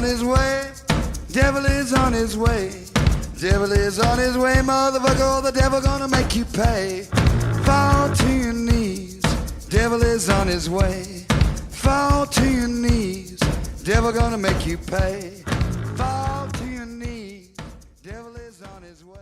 on his way. Devil is on his way. Devil is on his way, motherfucker. The devil gonna make you pay. Fall to your knees. Devil is on his way. Fall to your knees. Devil gonna make you pay. Fall to your knees. Devil is on his way.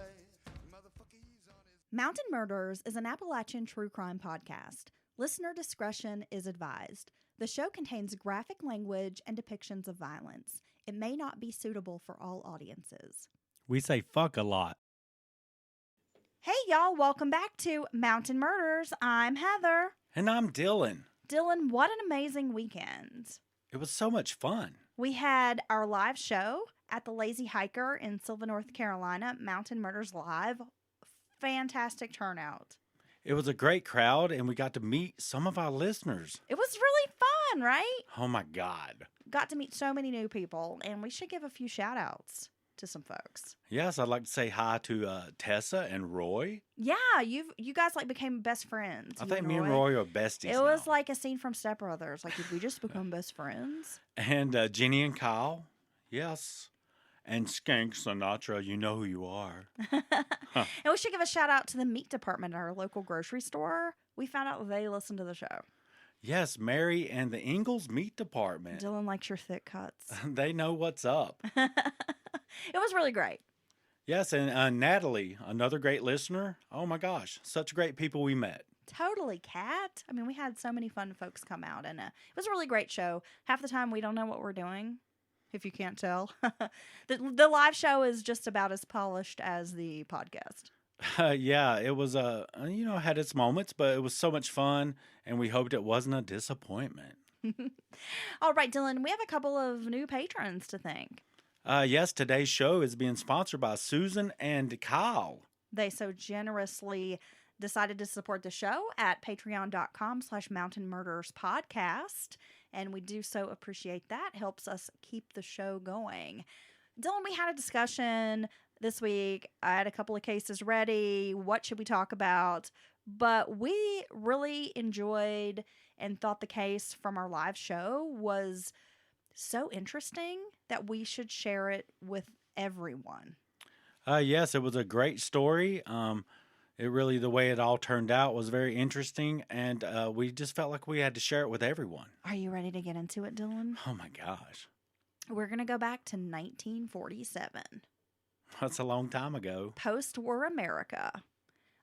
Motherfucker, he's on his... Mountain Murders is an Appalachian true crime podcast. Listener discretion is advised. The show contains graphic language and depictions of violence. It may not be suitable for all audiences. We say fuck a lot. Hey, y'all. Welcome back to Mountain Murders. I'm Heather. And I'm Dylan. Dylan, what an amazing weekend. It was so much fun. We had our live show at the Lazy Hiker in Sylva, North Carolina, Mountain Murders Live. Fantastic turnout. It was a great crowd, and we got to meet some of our listeners. It was really fun, right? Oh, my God. Got to meet so many new people, and we should give a few shout-outs to some folks. Yes, I'd like to say hi to Tessa and Roy. Yeah, you guys like became best friends. I think me and Roy are besties It now. was like a scene from Step Brothers. Like, did we just become best friends? And Jenny and Kyle. Yes. And Skank Sinatra, you know who you are. And we should give a shout out to the meat department at our local grocery store. We found out they listen to the show. Yes, Mary and the Ingalls Meat Department. Dylan likes your thick cuts. They know what's up. It was really great. Yes, and Natalie, another great listener. Oh my gosh, such great people we met. Totally, Kat. I mean, we had so many fun folks come out, and it was a really great show. Half the time, we don't know what we're doing, if you can't tell. The live show is just about as polished as the podcast. Yeah, it was had its moments, but it was so much fun, and we hoped it wasn't a disappointment. All right, Dylan, we have a couple of new patrons to thank. Yes, today's show is being sponsored by Susan and Kyle. They so generously decided to support the show at patreon.com/Mountain Murders Podcast. And we do so appreciate that. Helps us keep the show going. Dylan, we had a discussion this week. I had a couple of cases ready. What should we talk about? But we really enjoyed and thought the case from our live show was so interesting that we should share it with everyone. Yes, it was a great story. It really, the way it all turned out was very interesting, and we just felt like we had to share it with everyone. Are you ready to get into it, Dylan? Oh my gosh. We're going to go back to 1947. That's a long time ago. Post-war America.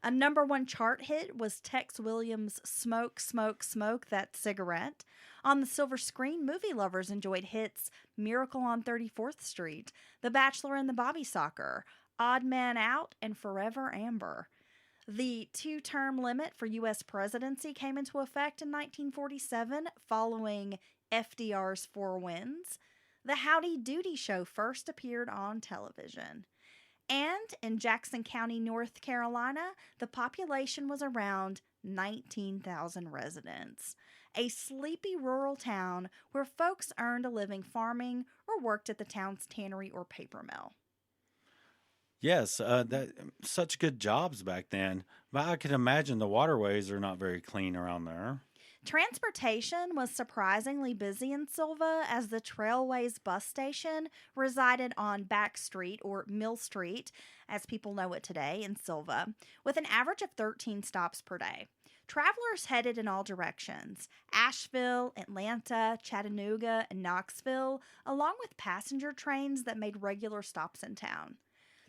A #1 chart hit was Tex Williams' Smoke, Smoke, Smoke That Cigarette. On the silver screen, movie lovers enjoyed hits Miracle on 34th Street, The Bachelor and the Bobby Socker, Odd Man Out, and Forever Amber. The 2-term limit for U.S. presidency came into effect in 1947 following FDR's 4 wins. The Howdy Doody Show first appeared on television. And in Jackson County, North Carolina, the population was around 19,000 residents. A sleepy rural town where folks earned a living farming or worked at the town's tannery or paper mill. Yes, such good jobs back then. But I can imagine the waterways are not very clean around there. Transportation was surprisingly busy in Sylva as the Trailways bus station resided on Back Street, or Mill Street, as people know it today in Sylva, with an average of 13 stops per day. Travelers headed in all directions: Asheville, Atlanta, Chattanooga, and Knoxville, along with passenger trains that made regular stops in town.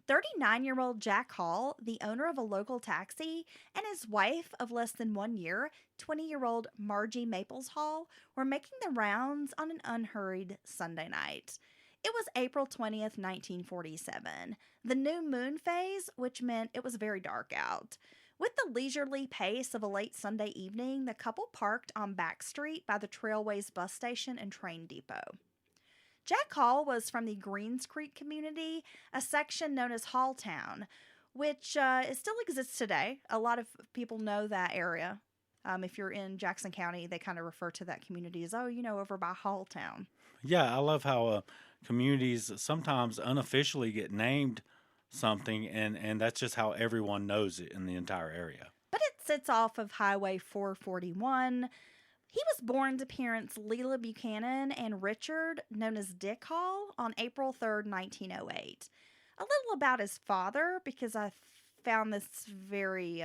39-year-old Jack Hall, the owner of a local taxi, and his wife of less than 1 year, 20-year-old Margie Maples Hall, were making the rounds on an unhurried Sunday night. It was April 20th, 1947, the new moon phase, which meant it was very dark out. With the leisurely pace of a late Sunday evening, the couple parked on Back Street by the Trailways bus station and train depot. Jack Hall was from the Greens Creek community, a section known as Halltown, which it still exists today. A lot of people know that area. If you're in Jackson County, they kind of refer to that community as, over by Halltown. Yeah, I love how communities sometimes unofficially get named something, and that's just how everyone knows it in the entire area. But it sits off of Highway 441, He was born to parents Leela Buchanan and Richard, known as Dick Hall, on April 3rd, 1908. A little about his father, because I found this very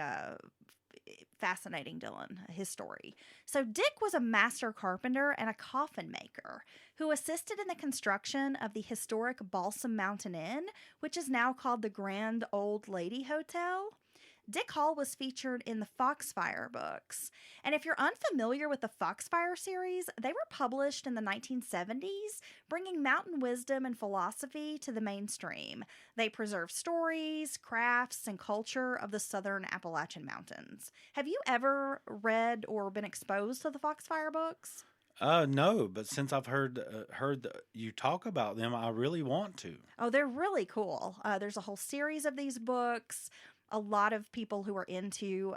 fascinating, Dylan, his story. So, Dick was a master carpenter and a coffin maker who assisted in the construction of the historic Balsam Mountain Inn, which is now called the Grand Old Lady Hotel. Dick Hall was featured in the Foxfire books. And if you're unfamiliar with the Foxfire series, they were published in the 1970s, bringing mountain wisdom and philosophy to the mainstream. They preserve stories, crafts, and culture of the southern Appalachian Mountains. Have you ever read or been exposed to the Foxfire books? No, but since I've heard you talk about them, I really want to. Oh, they're really cool. There's a whole series of these books. A lot of people who are into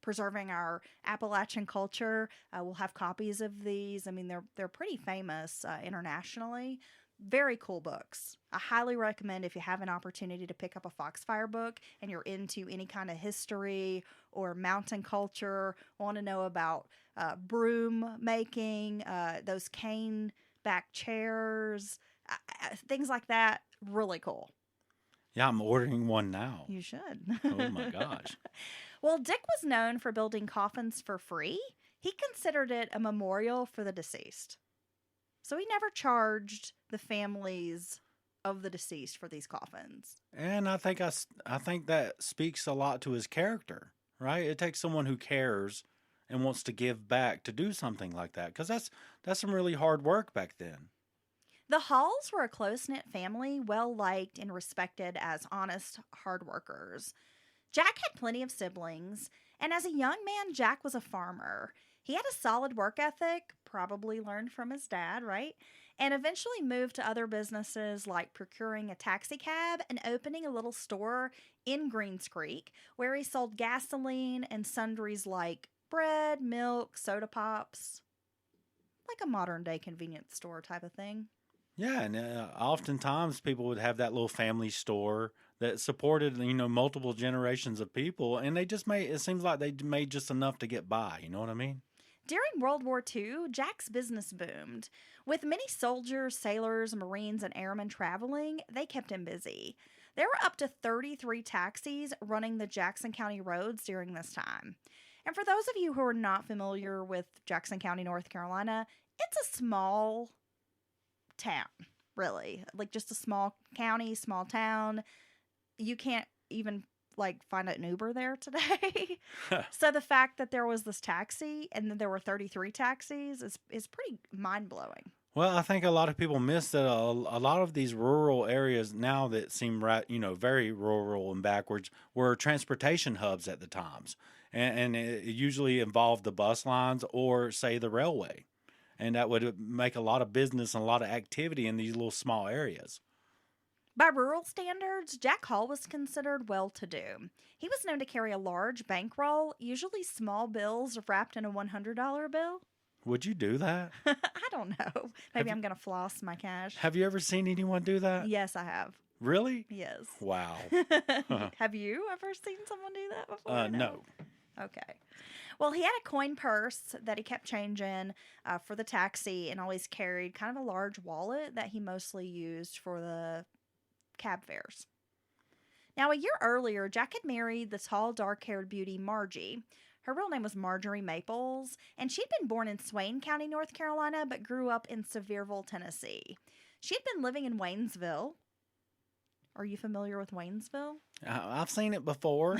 preserving our Appalachian culture will have copies of these. I mean, they're pretty famous internationally. Very cool books. I highly recommend, if you have an opportunity to pick up a Foxfire book and you're into any kind of history or mountain culture, want to know about broom making, those cane back chairs, things like that. Really cool. Yeah, I'm ordering one now. You should. Oh my gosh. Well, Dick was known for building coffins for free. He considered it a memorial for the deceased. So he never charged the families of the deceased for these coffins. And I think that speaks a lot to his character, right? It takes someone who cares and wants to give back to do something like that, because that's some really hard work back then. The Halls were a close-knit family, well-liked and respected as honest, hard workers. Jack had plenty of siblings, and as a young man, Jack was a farmer. He had a solid work ethic, probably learned from his dad, right? And eventually moved to other businesses like procuring a taxi cab and opening a little store in Greens Creek, where he sold gasoline and sundries like bread, milk, soda pops. Like a modern-day convenience store type of thing. Yeah, and oftentimes people would have that little family store that supported, multiple generations of people, and it seems like they made just enough to get by, you know what I mean? During World War II, Jack's business boomed. With many soldiers, sailors, Marines, and airmen traveling, they kept him busy. There were up to 33 taxis running the Jackson County roads during this time. And for those of you who are not familiar with Jackson County, North Carolina, it's a small town, really. Like just a small county, small town. You can't even find an Uber there today. So the fact that there was this taxi and then there were 33 taxis is pretty mind-blowing. Well, I think a lot of people miss that a lot of these rural areas now that seem very rural and backwards were transportation hubs at the times. And it usually involved the bus lines or, say, the railway. And that would make a lot of business and a lot of activity in these little small areas. By rural standards, Jack Hall was considered well-to-do. He was known to carry a large bankroll, usually small bills wrapped in a $100 bill. Would you do that? I don't know. Maybe I'm going to floss my cash. Have you ever seen anyone do that? Yes, I have. Really? Yes. Wow. Have you ever seen someone do that before? No. Okay. Well, he had a coin purse that he kept change in for the taxi and always carried kind of a large wallet that he mostly used for the cab fares. Now, a year earlier, Jack had married the tall, dark-haired beauty Margie. Her real name was Marjorie Maples, and she'd been born in Swain County, North Carolina, but grew up in Sevierville, Tennessee. She'd been living in Waynesville. Are you familiar with Waynesville? I've seen it before,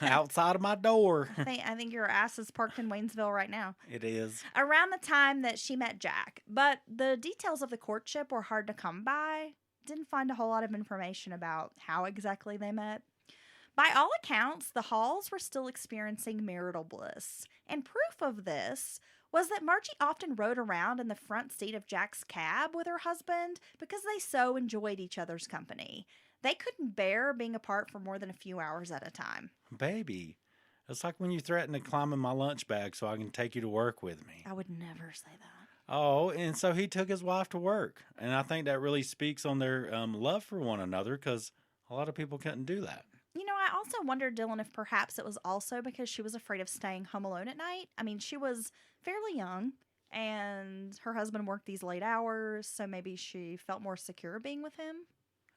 outside of my door. I think your ass is parked in Waynesville right now. It is. Around the time that she met Jack. But the details of the courtship were hard to come by. Didn't find a whole lot of information about how exactly they met. By all accounts, the Halls were still experiencing marital bliss. And proof of this was that Margie often rode around in the front seat of Jack's cab with her husband because they so enjoyed each other's company. They couldn't bear being apart for more than a few hours at a time. Baby, it's like when you threaten to climb in my lunch bag so I can take you to work with me. I would never say that. Oh, and so he took his wife to work. And I think that really speaks on their love for one another, because a lot of people couldn't do that. You know, I I also wondered, Dylan, if perhaps it was also because she was afraid of staying home alone at night. I mean, she was fairly young and her husband worked these late hours, so maybe she felt more secure being with him.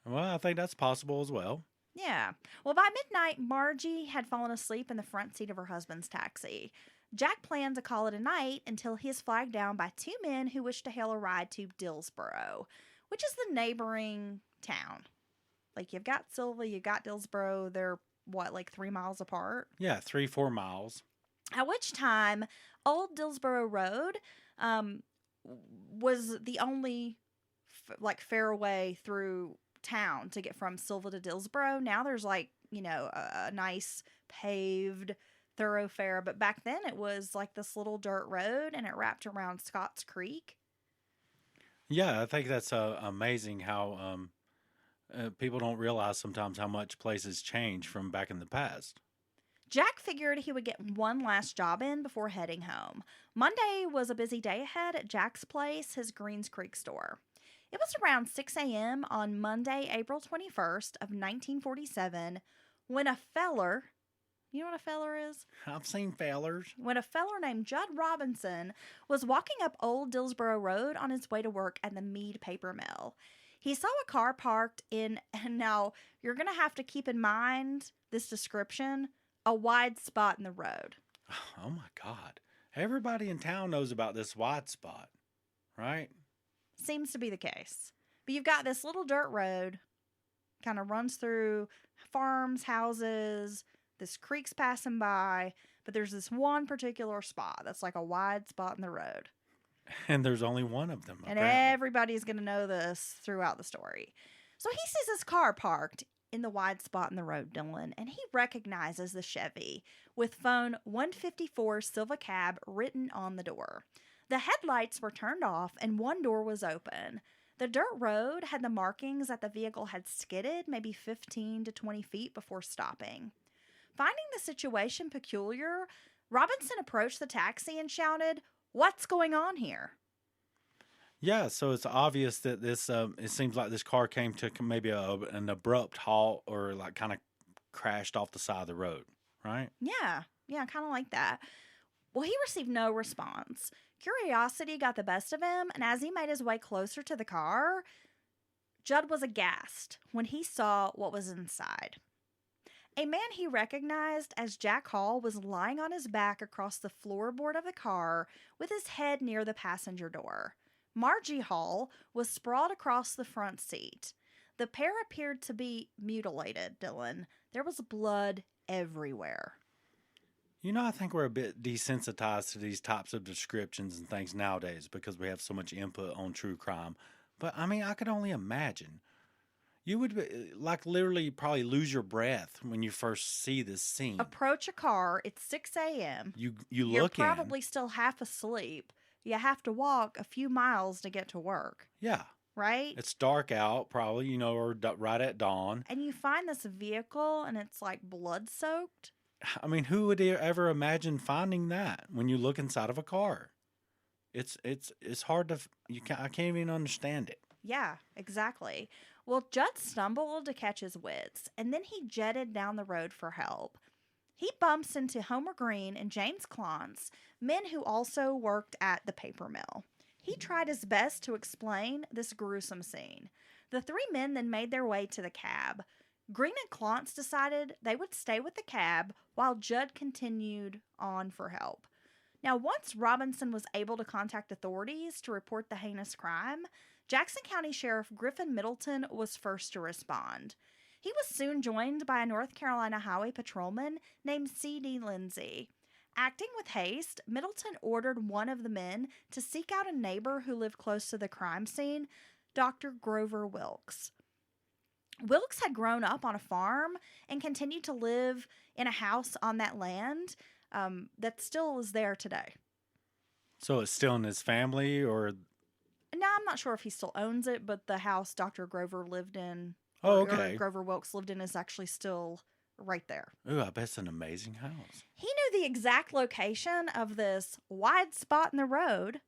Well, I think that's possible as well. Yeah. Well, by midnight, Margie had fallen asleep in the front seat of her husband's taxi. Jack planned to call it a night until he is flagged down by two men who wished to hail a ride to Dillsboro, which is the neighboring town. Like, you've got Silva, you've got Dillsboro. They're, what, like 3 miles apart? Yeah, 3-4 miles. At which time, Old Dillsboro Road was the only, fairway through town to get from Silva to Dillsboro. Now there's, a nice paved thoroughfare, but back then it was like this little dirt road and it wrapped around Scotts Creek. Yeah, I think that's amazing how people don't realize sometimes how much places change from back in the past. Jack figured he would get one last job in before heading home. Monday was a busy day ahead at Jack's place, his Greens Creek store. It was around 6 a.m. on Monday, April 21st of 1947, when a feller, you know what a feller is? I've seen fellers. When a feller named Judd Robinson was walking up Old Dillsboro Road on his way to work at the Mead Paper Mill. He saw a car parked in, and now you're going to have to keep in mind this description, a wide spot in the road. Oh my God. Everybody in town knows about this wide spot, right? Seems to be the case. But you've got this little dirt road, kind of runs through farms, houses, this creek's passing by, but there's this one particular spot that's like a wide spot in the road. And there's only one of them. And apparently. everybody's going to know this throughout the story. So he sees his car parked in the wide spot in the road, Dylan, and he recognizes the Chevy with phone 154 Silva Cab written on the door. The headlights were turned off and one door was open. The dirt road had the markings that the vehicle had skidded maybe 15 to 20 feet before stopping. Finding the situation peculiar, Robinson approached the taxi and shouted, "What's going on here?" Yeah, so it's obvious that this, it seems like this car came to maybe an abrupt halt or like kind of crashed off the side of the road, right? Yeah, kind of like that. Well, he received no response. Curiosity got the best of him, and as he made his way closer to the car, Judd was aghast when he saw what was inside. A man he recognized as Jack Hall was lying on his back across the floorboard of the car with his head near the passenger door. Margie Hall was sprawled across the front seat. The pair appeared to be mutilated, Dylan. There was blood everywhere. You know, I think we're a bit desensitized to these types of descriptions and things nowadays because we have so much input on true crime. But, I mean, I could only imagine. You would, literally probably lose your breath when you first see this scene. Approach a car. It's 6 a.m. You You're look probably still half asleep. You have to walk a few miles to get to work. Yeah. Right? It's dark out, probably, or right at dawn. And you find this vehicle and it's like blood-soaked. I mean, who would ever imagine finding that when you look inside of a car? It's hard to, I can't even understand it. Yeah, exactly. Well, Judd stumbled to catch his wits, and then he jetted down the road for help. He bumps into Homer Green and James Clontz, men who also worked at the paper mill. He tried his best to explain this gruesome scene. The three men then made their way to the cab. Green and Clontz decided they would stay with the cab while Judd continued on for help. Now, once Robinson was able to contact authorities to report the heinous crime, Jackson County Sheriff Griffin Middleton was first to respond. He was soon joined by a North Carolina highway patrolman named C.D. Lindsay. Acting with haste, Middleton ordered one of the men to seek out a neighbor who lived close to the crime scene, Dr. Grover Wilkes. Wilkes had grown up on a farm and continued to live in a house on that land that still is there today. So it's still in his family, or? Now, I'm not sure if he still owns it, but the house Dr. Grover lived in, Oh, or okay. Grover Wilkes lived in, is actually still right there. Ooh, I bet it's an amazing house. He knew the exact location of this wide spot in the road,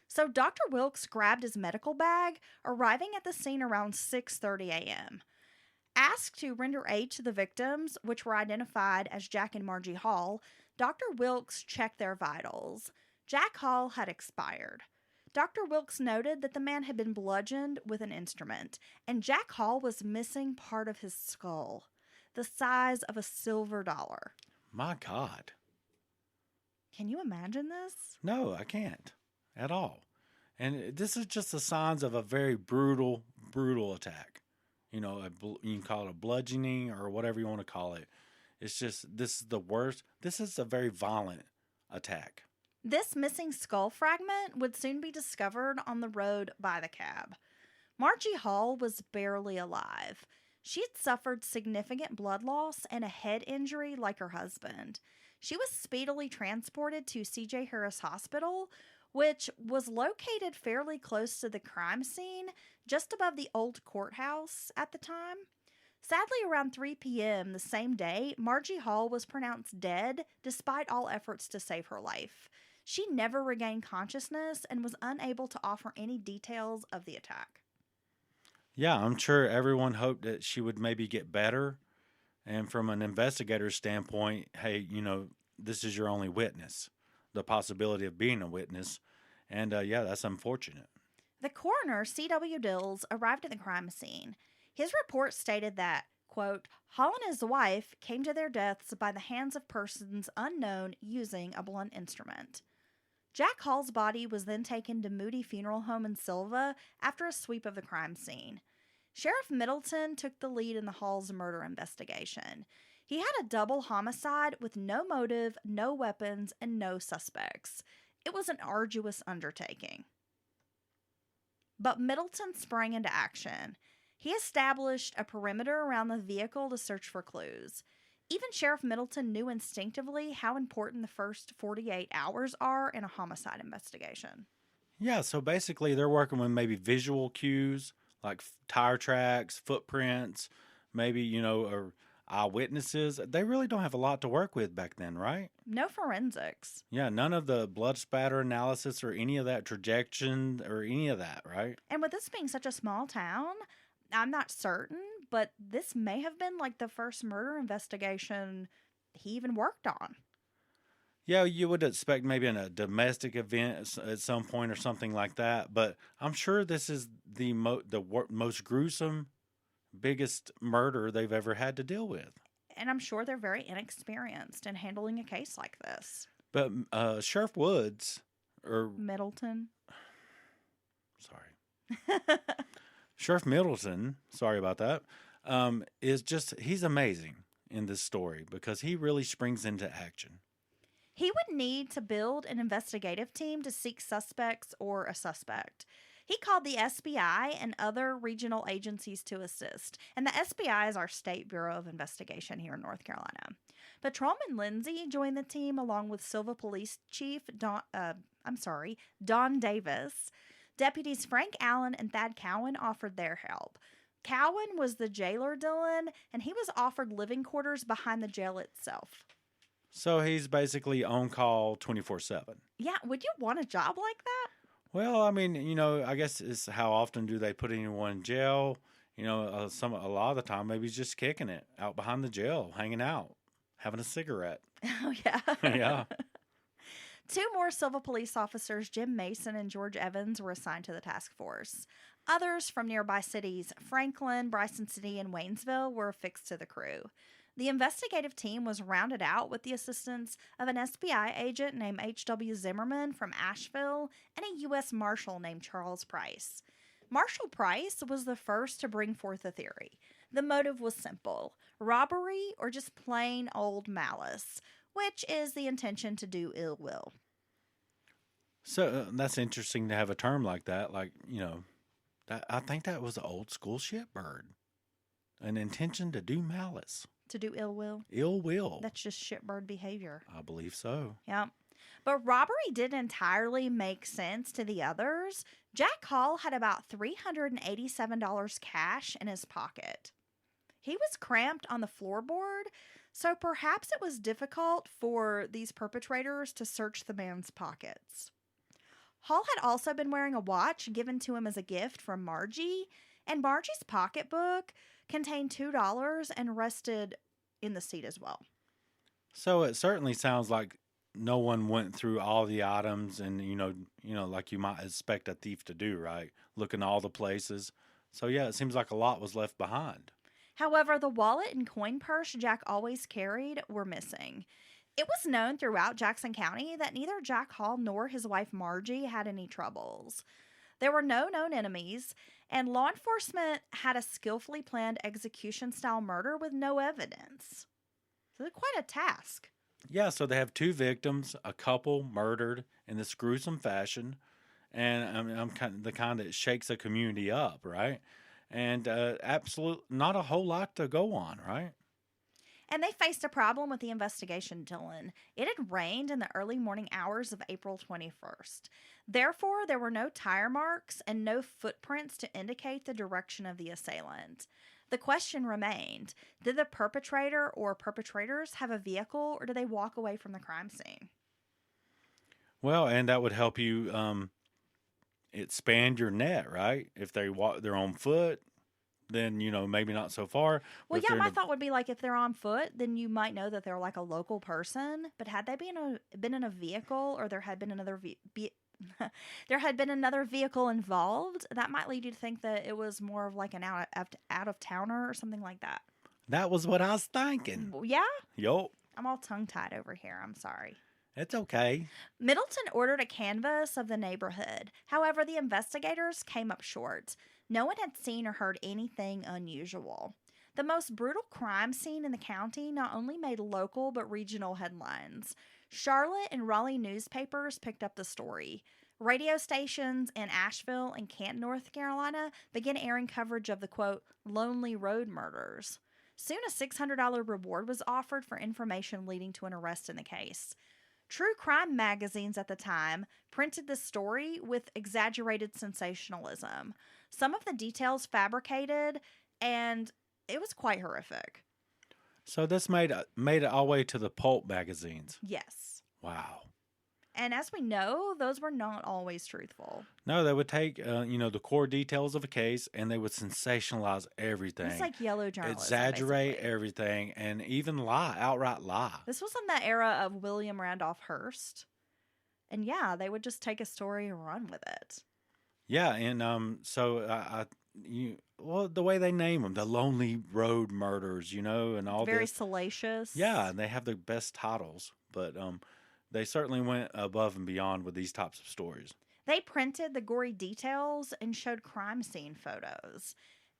so Dr. Wilkes grabbed his medical bag, arriving at the scene around 6:30 a.m. Asked to render aid to the victims, which were identified as Jack and Margie Hall, Dr. Wilkes checked their vitals. Jack Hall had expired. Dr. Wilkes noted that the man had been bludgeoned with an instrument, and Jack Hall was missing part of his skull, the size of a silver dollar. My God. Can you imagine this? No, I can't at all. And this is just the signs of a very brutal attack. You know, you can call it a bludgeoning or whatever you want to call it. It's just, this is the worst. This is a very violent attack. This missing skull fragment would soon be discovered on the road by the cab. Margie Hall was barely alive. She had suffered significant blood loss and a head injury like her husband. She was speedily transported to C.J. Harris Hospital, which was located fairly close to the crime scene, just above the old courthouse at the time. Sadly, around 3 p.m. the same day, Margie Hall was pronounced dead despite all efforts to save her life. She never regained consciousness and was unable to offer any details of the attack. Yeah, I'm sure everyone hoped that she would maybe get better. And from an investigator's standpoint, hey, you know, this is your only witness, the possibility of being a witness. And yeah, that's unfortunate. The coroner, C.W. Dills, arrived at the crime scene. His report stated that, quote, Hall and his wife came to their deaths by the hands of persons unknown using a blunt instrument. Jack Hall's body was then taken to Moody Funeral Home in Silva after a sweep of the crime scene. Sheriff Middleton took the lead in the Hall's murder investigation. He had a double homicide with no motive, no weapons, and no suspects. It was an arduous undertaking. But Middleton sprang into action. He established a perimeter around the vehicle to search for clues. Even Sheriff Middleton knew instinctively how important the first 48 hours are in a homicide investigation. Yeah, so basically they're working with maybe visual cues like tire tracks, footprints, maybe, you know, or eyewitnesses. They really don't have a lot to work with back then, right? No forensics. Yeah, none of the blood spatter analysis or any of that trajection or any of that, right? And with this being such a small town, I'm not certain, but this may have been like the first murder investigation he even worked on. Yeah, you would expect maybe in a domestic event at some point or something like that, but I'm sure this is the most gruesome, biggest murder they've ever had to deal with. And I'm sure they're very inexperienced in handling a case like this. But Sheriff Woods, or Middleton. sorry, Sheriff Middleton, sorry about that, he's amazing in this story because he really springs into action. He would need to build an investigative team to seek suspects or a suspect. He called the SBI and other regional agencies to assist, and the SBI is our State Bureau of Investigation here in North Carolina. Patrolman Lindsay joined the team along with Silva Police Chief Don Davis. Deputies Frank Allen and Thad Cowan offered their help. Cowan was the jailer, Dylan, and he was offered living quarters behind the jail itself. So he's basically on call 24/7. Yeah, would you want a job like that? Well, I mean, you know, I guess it's how often do they put anyone in jail? You know, a lot of the time, maybe he's just kicking it out behind the jail, hanging out, having a cigarette. Oh, yeah. Yeah. 2 more Silva police officers, Jim Mason and George Evans, were assigned to the task force. Others from nearby cities, Franklin, Bryson City, and Waynesville, were affixed to the crew. The investigative team was rounded out with the assistance of an SBI agent named H.W. Zimmerman from Asheville and a U.S. Marshal named Charles Price. Marshal Price was the first to bring forth a theory. The motive was simple: robbery or just plain old malice, which is the intention to do ill will. So that's interesting to have a term like that. Like, you know, I think that was an old school shitbird. An intention to do malice. To do ill will? Ill will. That's just shitbird behavior. I believe so. Yeah. But robbery didn't entirely make sense to the others. Jack Hall had about $387 cash in his pocket. He was cramped on the floorboard, so perhaps it was difficult for these perpetrators to search the man's pockets. Hall had also been wearing a watch given to him as a gift from Margie. And Margie's pocketbook contained $2 and rested in the seat as well. So it certainly sounds like no one went through all the items and like you might expect a thief to do, right? Looking all the places. So yeah, it seems like a lot was left behind. However, the wallet and coin purse Jack always carried were missing. It was known throughout Jackson County that neither Jack Hall nor his wife Margie had any troubles. There were no known enemies, and law enforcement had a skillfully planned execution-style murder with no evidence. So it's quite a task. Yeah, so they have two victims, a couple murdered in this gruesome fashion, and I mean, I'm kind of the kind that shakes a community up, right? And not a whole lot to go on, right? And they faced a problem with the investigation, Dylan. It had rained in the early morning hours of April 21st. Therefore, there were no tire marks and no footprints to indicate the direction of the assailant. The question remained, did the perpetrator or perpetrators have a vehicle, or did they walk away from the crime scene? Well, and that would help you expand your net, right? If they walk their own foot, then maybe not so far. Well, yeah, my thought would be like if they're on foot, then you might know that they're like a local person. But had they been in a vehicle, or there had been another there had been another vehicle involved, that might lead you to think that it was more of like an out of towner or something like that. That was what I was thinking. Yeah, Yup. I'm all tongue tied over here. I'm sorry. It's okay. Middleton ordered a canvass of the neighborhood. However, the investigators came up short. No one had seen or heard anything unusual. The most brutal crime scene in the county not only made local but regional headlines. Charlotte and Raleigh newspapers picked up the story. Radio stations in Asheville and Canton, North Carolina began airing coverage of the, quote, lonely road murders. Soon a $600 reward was offered for information leading to an arrest in the case. True crime magazines at the time printed the story with exaggerated sensationalism. Some of the details fabricated, and it was quite horrific. So this made it all the way to the pulp magazines. Yes. Wow. And as we know, those were not always truthful. No, they would take the core details of a case and they would sensationalize everything. It's like yellow journalism. Exaggerate basically. everything and even outright lie. This was in the era of William Randolph Hearst. And yeah, they would just take a story and run with it. Yeah, and the way they name them, the lonely road murders, and all Very this. salacious. Yeah, and they have the best titles, but they certainly went above and beyond with these types of stories. They printed the gory details and showed crime scene photos.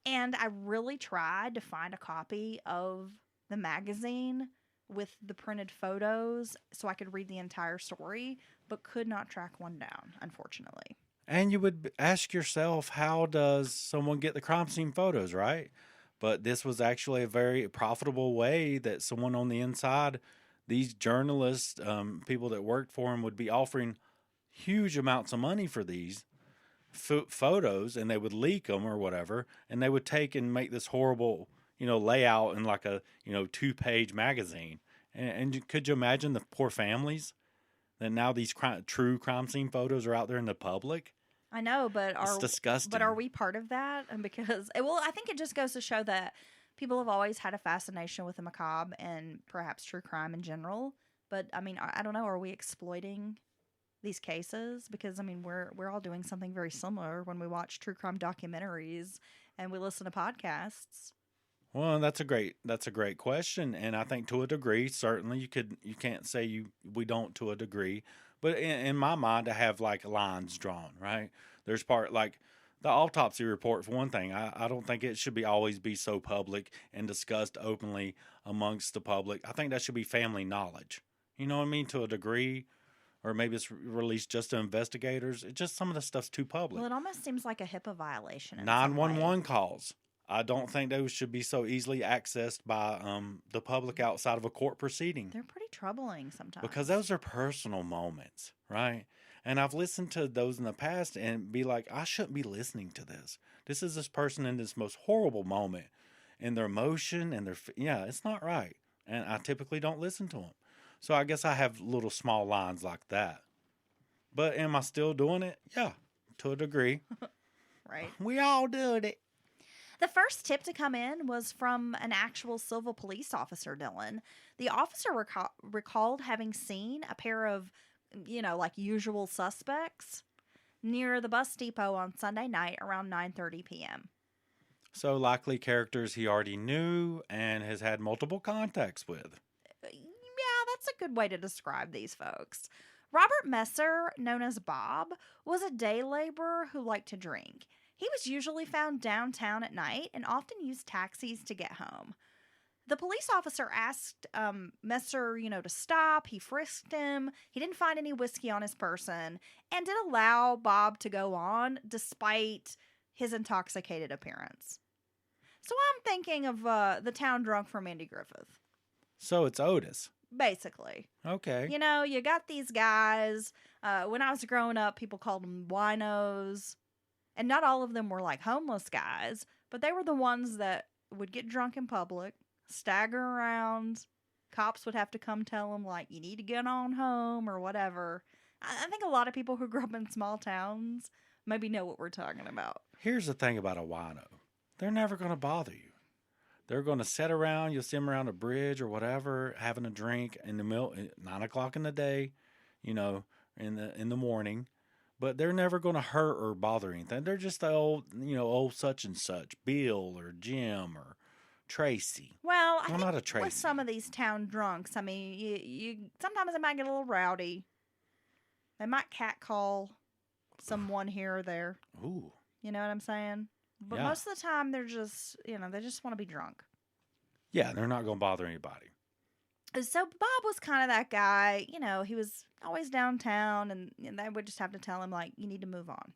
And I really tried to find a copy of the magazine with the printed photos so I could read the entire story, but could not track one down, unfortunately. And you would ask yourself, how does someone get the crime scene photos, right? But this was actually a very profitable way that someone on the inside, these journalists, people that worked for him, would be offering huge amounts of money for these photos, and they would leak them or whatever, and they would take and make this horrible, layout in like a, 2-page magazine. And could you imagine the poor families that now these true crime scene photos are out there in the public? I know, but It's disgusting. But are we part of that? And because I think it just goes to show that people have always had a fascination with the macabre and perhaps true crime in general. But I mean, I don't know. Are we exploiting these cases? Because I mean, we're all doing something very similar when we watch true crime documentaries and we listen to podcasts. Well, that's a great question, and I think to a degree, certainly you can't say we don't to a degree, but in my mind, I have like lines drawn, right? There's part like the autopsy report for one thing. I don't think it should always be so public and discussed openly amongst the public. I think that should be family knowledge. You know what I mean? To a degree, or maybe it's released just to investigators. It's just some of the stuff's too public. Well, it almost seems like a HIPAA violation. 911 calls. I don't think those should be so easily accessed by the public outside of a court proceeding. They're pretty troubling sometimes. Because those are personal moments, right? And I've listened to those in the past and be like, I shouldn't be listening to this. This is this person in this most horrible moment. And their emotion and it's not right. And I typically don't listen to them. So I guess I have little small lines like that. But am I still doing it? Yeah, to a degree. Right. We all doing it. The first tip to come in was from an actual Silva police officer, Dylan. The officer recalled having seen a pair of, like usual suspects near the bus depot on Sunday night around 9:30 p.m. So likely characters he already knew and has had multiple contacts with. Yeah, that's a good way to describe these folks. Robert Messer, known as Bob, was a day laborer who liked to drink. He was usually found downtown at night and often used taxis to get home. The police officer asked Messer, to stop. He frisked him. He didn't find any whiskey on his person and did allow Bob to go on despite his intoxicated appearance. So I'm thinking of the town drunk from Andy Griffith. So it's Otis. Basically. Okay. You got these guys. When I was growing up, people called them winos. And not all of them were like homeless guys, but they were the ones that would get drunk in public, stagger around. Cops would have to come tell them, like, you need to get on home or whatever. I think a lot of people who grew up in small towns maybe know what we're talking about. Here's the thing about a wino. They're never going to bother you. They're going to sit around. You'll see them around a bridge or whatever, having a drink in the middle, 9 o'clock in the day, in the morning. But they're never going to hurt or bother anything. They're just the old such and such, Bill or Jim or Tracy. Well, I I'm think not a Tracy. with some of these town drunks, I mean, you sometimes they might get a little rowdy. They might catcall someone here or there. Ooh. You know what I'm saying? But Yeah. most of the time, they're just, they just want to be drunk. Yeah, they're not going to bother anybody. So Bob was kind of that guy, he was always downtown and they would just have to tell him, like, you need to move on.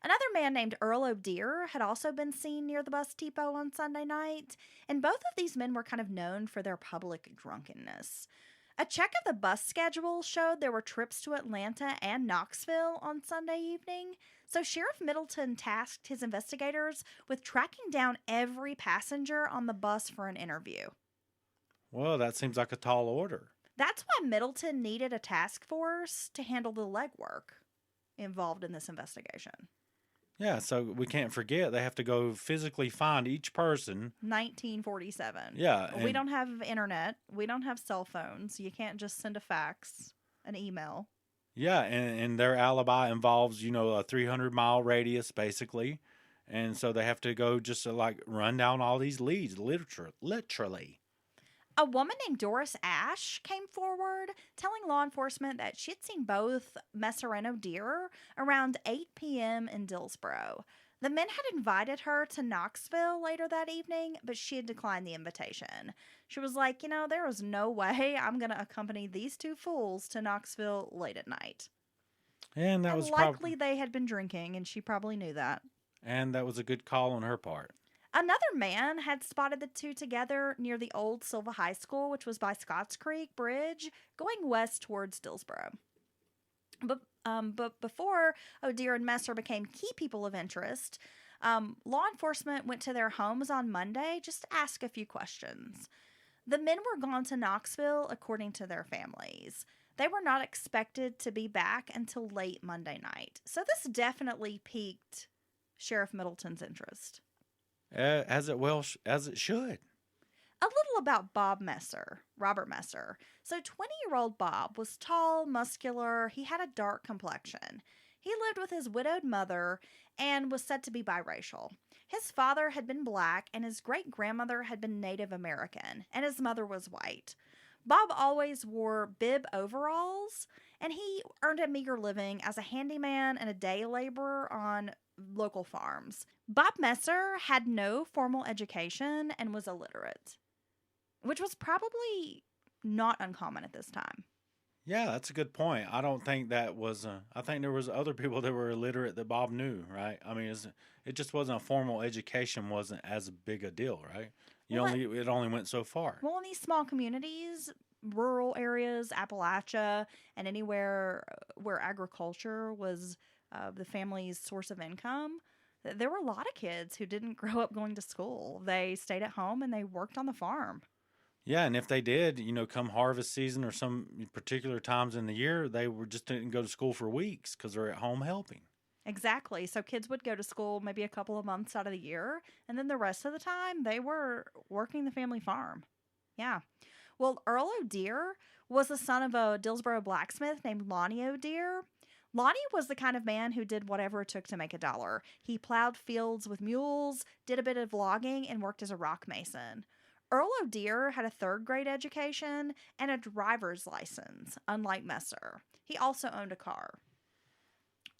Another man named Earl O'Dear had also been seen near the bus depot on Sunday night, and both of these men were kind of known for their public drunkenness. A check of the bus schedule showed there were trips to Atlanta and Knoxville on Sunday evening, so Sheriff Middleton tasked his investigators with tracking down every passenger on the bus for an interview. Well, that seems like a tall order. That's why Middleton needed a task force to handle the legwork involved in this investigation. Yeah, so we can't forget they have to go physically find each person. 1947. Yeah. We don't have internet. We don't have cell phones. You can't just send a fax, an email. Yeah, and their alibi involves, a 300-mile radius, basically. And so they have to go just to, run down all these leads, literally. A woman named Doris Ash came forward telling law enforcement that she had seen both Messer and O'Dear around 8 p.m. in Dillsboro. The men had invited her to Knoxville later that evening, but she had declined the invitation. She was like, there is no way I'm going to accompany these two fools to Knoxville late at night. And that was likely they had been drinking, and she probably knew that. And that was a good call on her part. Another man had spotted the two together near the old Silva High School, which was by Scotts Creek Bridge, going west towards Dillsboro. But before O'Dear and Messer became key people of interest, law enforcement went to their homes on Monday just to ask a few questions. The men were gone to Knoxville, according to their families. They were not expected to be back until late Monday night. So this definitely piqued Sheriff Middleton's interest. As it should. A little about Robert Messer. So 20-year-old Bob was tall, muscular, he had a dark complexion. He lived with his widowed mother and was said to be biracial. His father had been black and his great-grandmother had been Native American, and his mother was white. Bob always wore bib overalls, and he earned a meager living as a handyman and a day laborer on local farms. Bob Messer had no formal education and was illiterate, which was probably not uncommon at this time. Yeah, that's a good point. I don't think that was. I think there was other people that were illiterate that Bob knew, right? I mean, it just wasn't a formal education. Wasn't as big a deal, right? It only went so far. Well, in these small communities, rural areas, Appalachia, and anywhere where agriculture was the family's source of income, there were a lot of kids who didn't grow up going to school. They stayed at home and they worked on the farm. Yeah, and if they did, come harvest season or some particular times in the year, they just didn't go to school for weeks because they're at home helping. Exactly. So kids would go to school maybe a couple of months out of the year, and then the rest of the time they were working the family farm. Yeah. Well, Earl O'Dear was the son of a Dillsboro blacksmith named Lonnie O'Dear. Lonnie was the kind of man who did whatever it took to make a dollar. He plowed fields with mules, did a bit of logging, and worked as a rock mason. Earl O'Dear had a third grade education and a driver's license, unlike Messer. He also owned a car.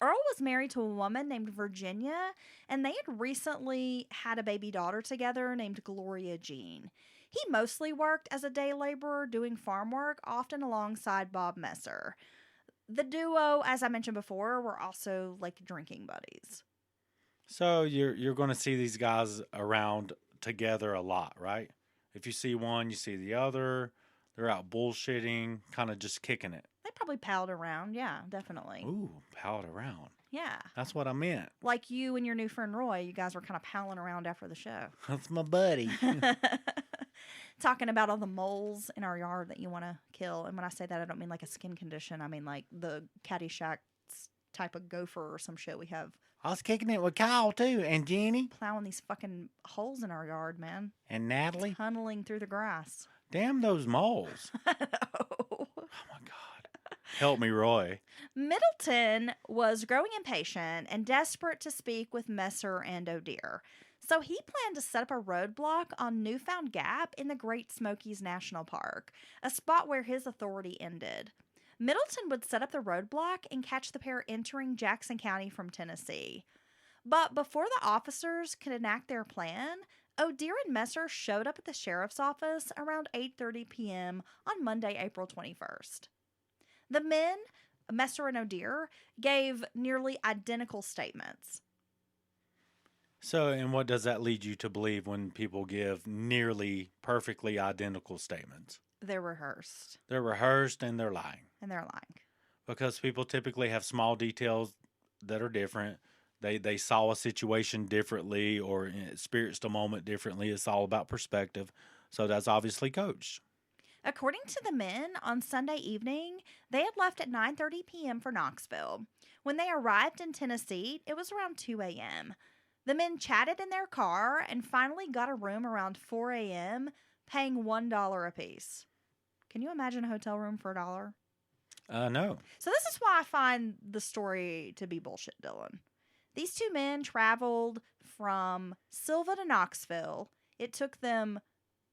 Earl was married to a woman named Virginia, and they had recently had a baby daughter together named Gloria Jean. He mostly worked as a day laborer doing farm work, often alongside Bob Messer. The duo, as I mentioned before, were also like drinking buddies. So you're going to see these guys around together a lot, right? If you see one, you see the other. They're out bullshitting, kind of just kicking it. They probably palled around. Yeah, definitely. Ooh, palled around. Yeah. That's what I meant. Like you and your new friend Roy, you guys were kind of palling around after the show. That's my buddy. Talking about all the moles in our yard that you want to kill. And when I say that, I don't mean like a skin condition. I mean like the Caddyshack type of gopher or some shit we have I was kicking it with Kyle, too, and Jenny. plowing these fucking holes in our yard, man. And Natalie. Tunneling through the grass. Damn those moles. Oh. Oh, my God. Help me, Roy. Middleton was growing impatient and desperate to speak with Messer and O'Dear. So he planned to set up a roadblock on Newfound Gap in the Great Smokies National Park, a spot where his authority ended. Middleton would set up the roadblock and catch the pair entering Jackson County from Tennessee. But before the officers could enact their plan, O'Dear and Messer showed up at the sheriff's office around 8:30 p.m. on Monday, April 21st. The men, Messer and O'Dear, gave nearly identical statements. So, and what does that lead you to believe when people give nearly perfectly identical statements? They're rehearsed, They're rehearsed and they're lying. and they're lying. Because people typically have small details that are different. They saw a situation differently or experienced a moment differently. It's all about perspective. So that's obviously coached. According to the men, on Sunday evening, they had left at 9:30 p.m. for Knoxville. When they arrived in Tennessee, it was around 2 a.m. The men chatted in their car and finally got a room around 4 a.m., paying $1 apiece. Can you imagine a hotel room for $1? No. So this is why I find the story to be bullshit, Dylan. These two men traveled from Sylva to Knoxville. It took them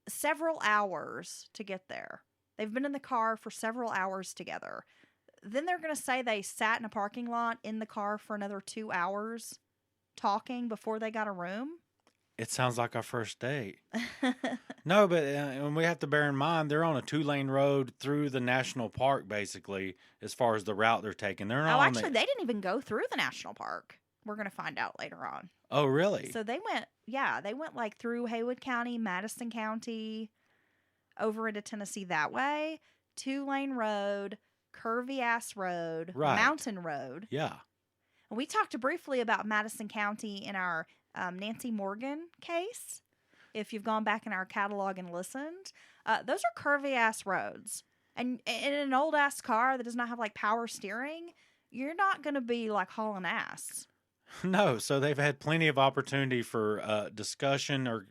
several hours to get there. They've been in the car for several hours together. Then they're going to say they sat in a parking lot in the car for another 2 hours talking before they got a room. It sounds like our first date. No, but and we have to bear in mind they're on a 2-lane road through the national park, basically, as far as the route they're taking. They're not Oh, on actually, they didn't even go through the national park. We're going to find out later on. Oh, really? So they went like through Haywood County, Madison County, over into Tennessee that way. 2-lane road, curvy ass road, Right. mountain road. Yeah. And we talked briefly about Madison County in our Nancy Morgan case. If you've gone back in our catalog and listened, those are curvy ass roads. And in an old ass car that does not have like power steering, you're not going to be like hauling ass. No, so they've had plenty of opportunity for discussion or,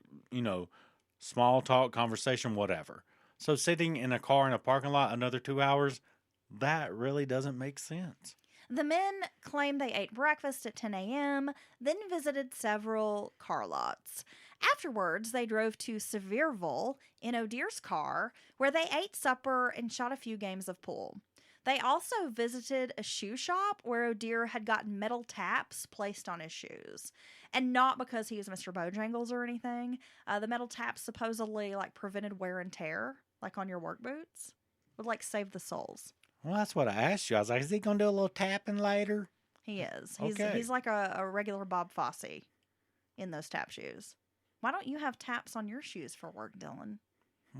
small talk, conversation, whatever. So sitting in a car in a parking lot another 2 hours, that really doesn't make sense. The men claim they ate breakfast at 10 a.m., then visited several car lots. Afterwards, they drove to Sevierville in O'Dear's car, where they ate supper and shot a few games of pool. They also visited a shoe shop where O'Dear had gotten metal taps placed on his shoes. And not because he was Mr. Bojangles or anything. The metal taps supposedly prevented wear and tear, like on your work boots. Would save the soles. Well, that's what I asked you. I was like, is he going to do a little tapping later? He is. Okay. He's like a regular Bob Fosse in those tap shoes. Why don't you have taps on your shoes for work, Dylan?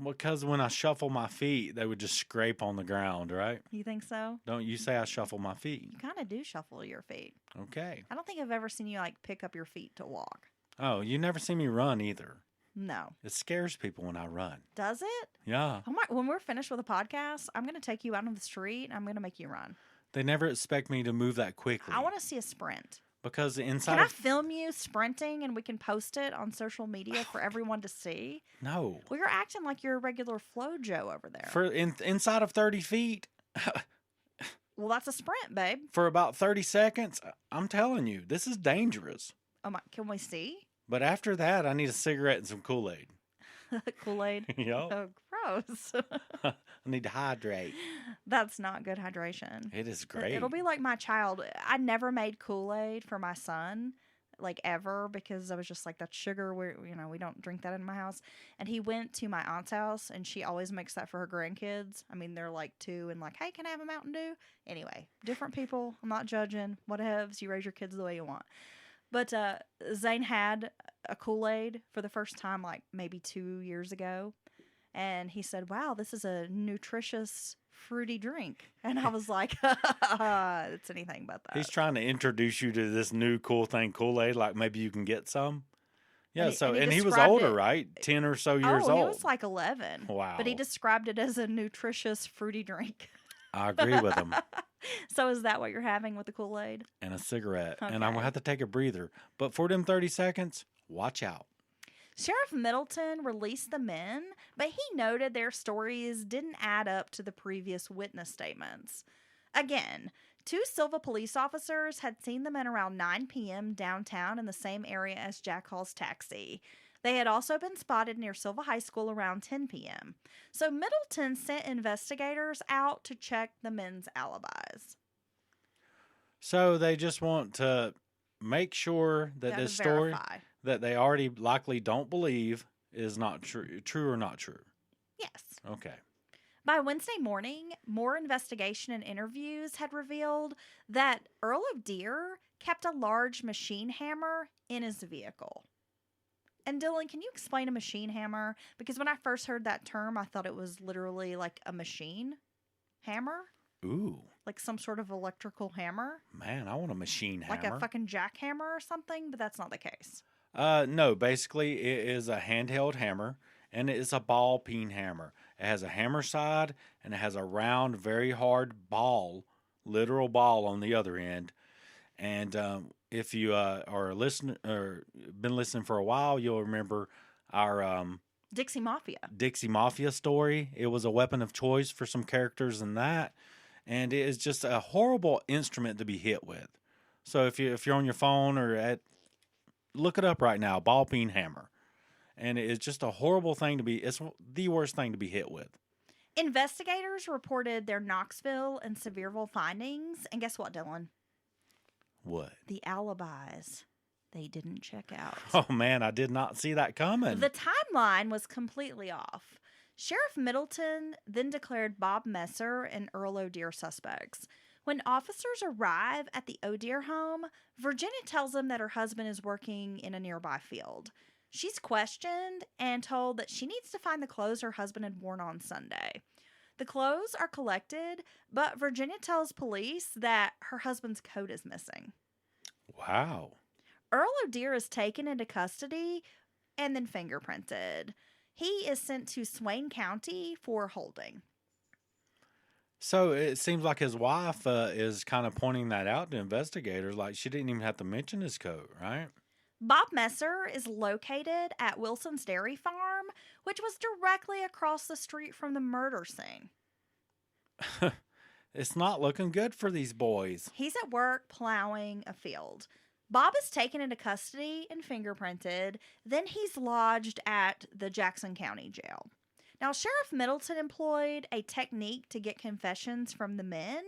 Because when I shuffle my feet, they would just scrape on the ground, right? You think so? Don't you say I shuffle my feet? You kind of do shuffle your feet. Okay. I don't think I've ever seen you pick up your feet to walk. Oh, you never see me run either. No. It scares people when I run. Does it? Yeah. Oh my! When we're finished with the podcast, I'm going to take you out on the street and I'm going to make you run. They never expect me to move that quickly. I want to see a sprint. because Can inside I of film you sprinting and we can post it on social media for everyone to see? no Well, you're acting like you're a regular FloJo over there. inside of 30 feet Well, that's a sprint, babe. for about 30 seconds, I'm telling you, this is dangerous. Oh my, can we see? But after that, I need a cigarette and some Kool-Aid. Kool-Aid. Yup. Oh, gross. I need to hydrate. That's not good hydration. It is great. It'll be like my child. I never made Kool-Aid for my son, like ever, because I was just like, that's sugar. We don't drink that in my house. And he went to my aunt's house, and she always makes that for her grandkids. I mean, they're like 2 and like, hey, can I have a Mountain Dew? Anyway, different people. I'm not judging. Whatevs. You raise your kids the way you want. But Zane had a Kool-Aid for the first time, like maybe 2 years ago. And he said, wow, this is a nutritious, fruity drink. And I was like, it's anything but that. He's trying to introduce you to this new cool thing, Kool-Aid. Like maybe you can get some. Yeah. And he he was described older, it- right? 10 or so years he old. was like 11. Wow. But he described it as a nutritious, fruity drink. I agree with him. So is that what you're having with the Kool-Aid? And a cigarette. And I'm Okay. gonna have to take a breather. But for them 30 seconds, watch out. Sheriff Middleton released the men, but he noted their stories didn't add up to the previous witness statements. Again, 2 Silva police officers had seen the men around 9 p.m. downtown in the same area as Jack Hall's taxi. They had also been spotted near Silva High School around 10 p.m. So Middleton sent investigators out to check the men's alibis. So they just want to make sure that Gotta this story verify. that they already likely don't believe is not true or not true. Yes. Okay. By Wednesday morning, more investigation and interviews had revealed that Earl of Deer kept a large machine hammer in his vehicle. And Dylan, can you explain a machine hammer? Because when I first heard that term, I thought it was literally like a machine hammer, Ooh, like some sort of electrical hammer, man, I want a machine hammer. like a fucking jackhammer or something, but that's not the case. No, basically it is a handheld hammer and it is a ball peen hammer. It has a hammer side and it has a round, very hard ball, literal ball on the other end. And if you are a listener or been listening for a while, you'll remember our Dixie Mafia. Dixie Mafia story. It was a weapon of choice for some characters in that, and it is just a horrible instrument to be hit with. So if you're on your phone or look it up right now, ball peen hammer, and it is just a horrible thing to be. It's the worst thing to be hit with. Investigators reported their Knoxville and Sevierville findings, and guess what, Dylan? What? The alibis they didn't check out. Oh man, I did not see that coming. The timeline was completely off. Sheriff Middleton then declared Bob Messer and Earl O'Deer suspects. When officers arrive at the O'Deer home, Virginia tells them that her husband is working in a nearby field. She's questioned and told that she needs to find the clothes her husband had worn on Sunday. The clothes are collected, but Virginia tells police that her husband's coat is missing. Wow. Earl O'Deer is taken into custody and then fingerprinted. He is sent to Swain County for holding. So it seems like his wife is kind of pointing that out to investigators. Like she didn't even have to mention his coat, right? Bob Messer is located at Wilson's Dairy Farm, which was directly across the street from the murder scene. It's not looking good for these boys. He's at work plowing a field. Bob is taken into custody and fingerprinted. Then he's lodged at the Jackson County Jail. Now, Sheriff Middleton employed a technique to get confessions from the men.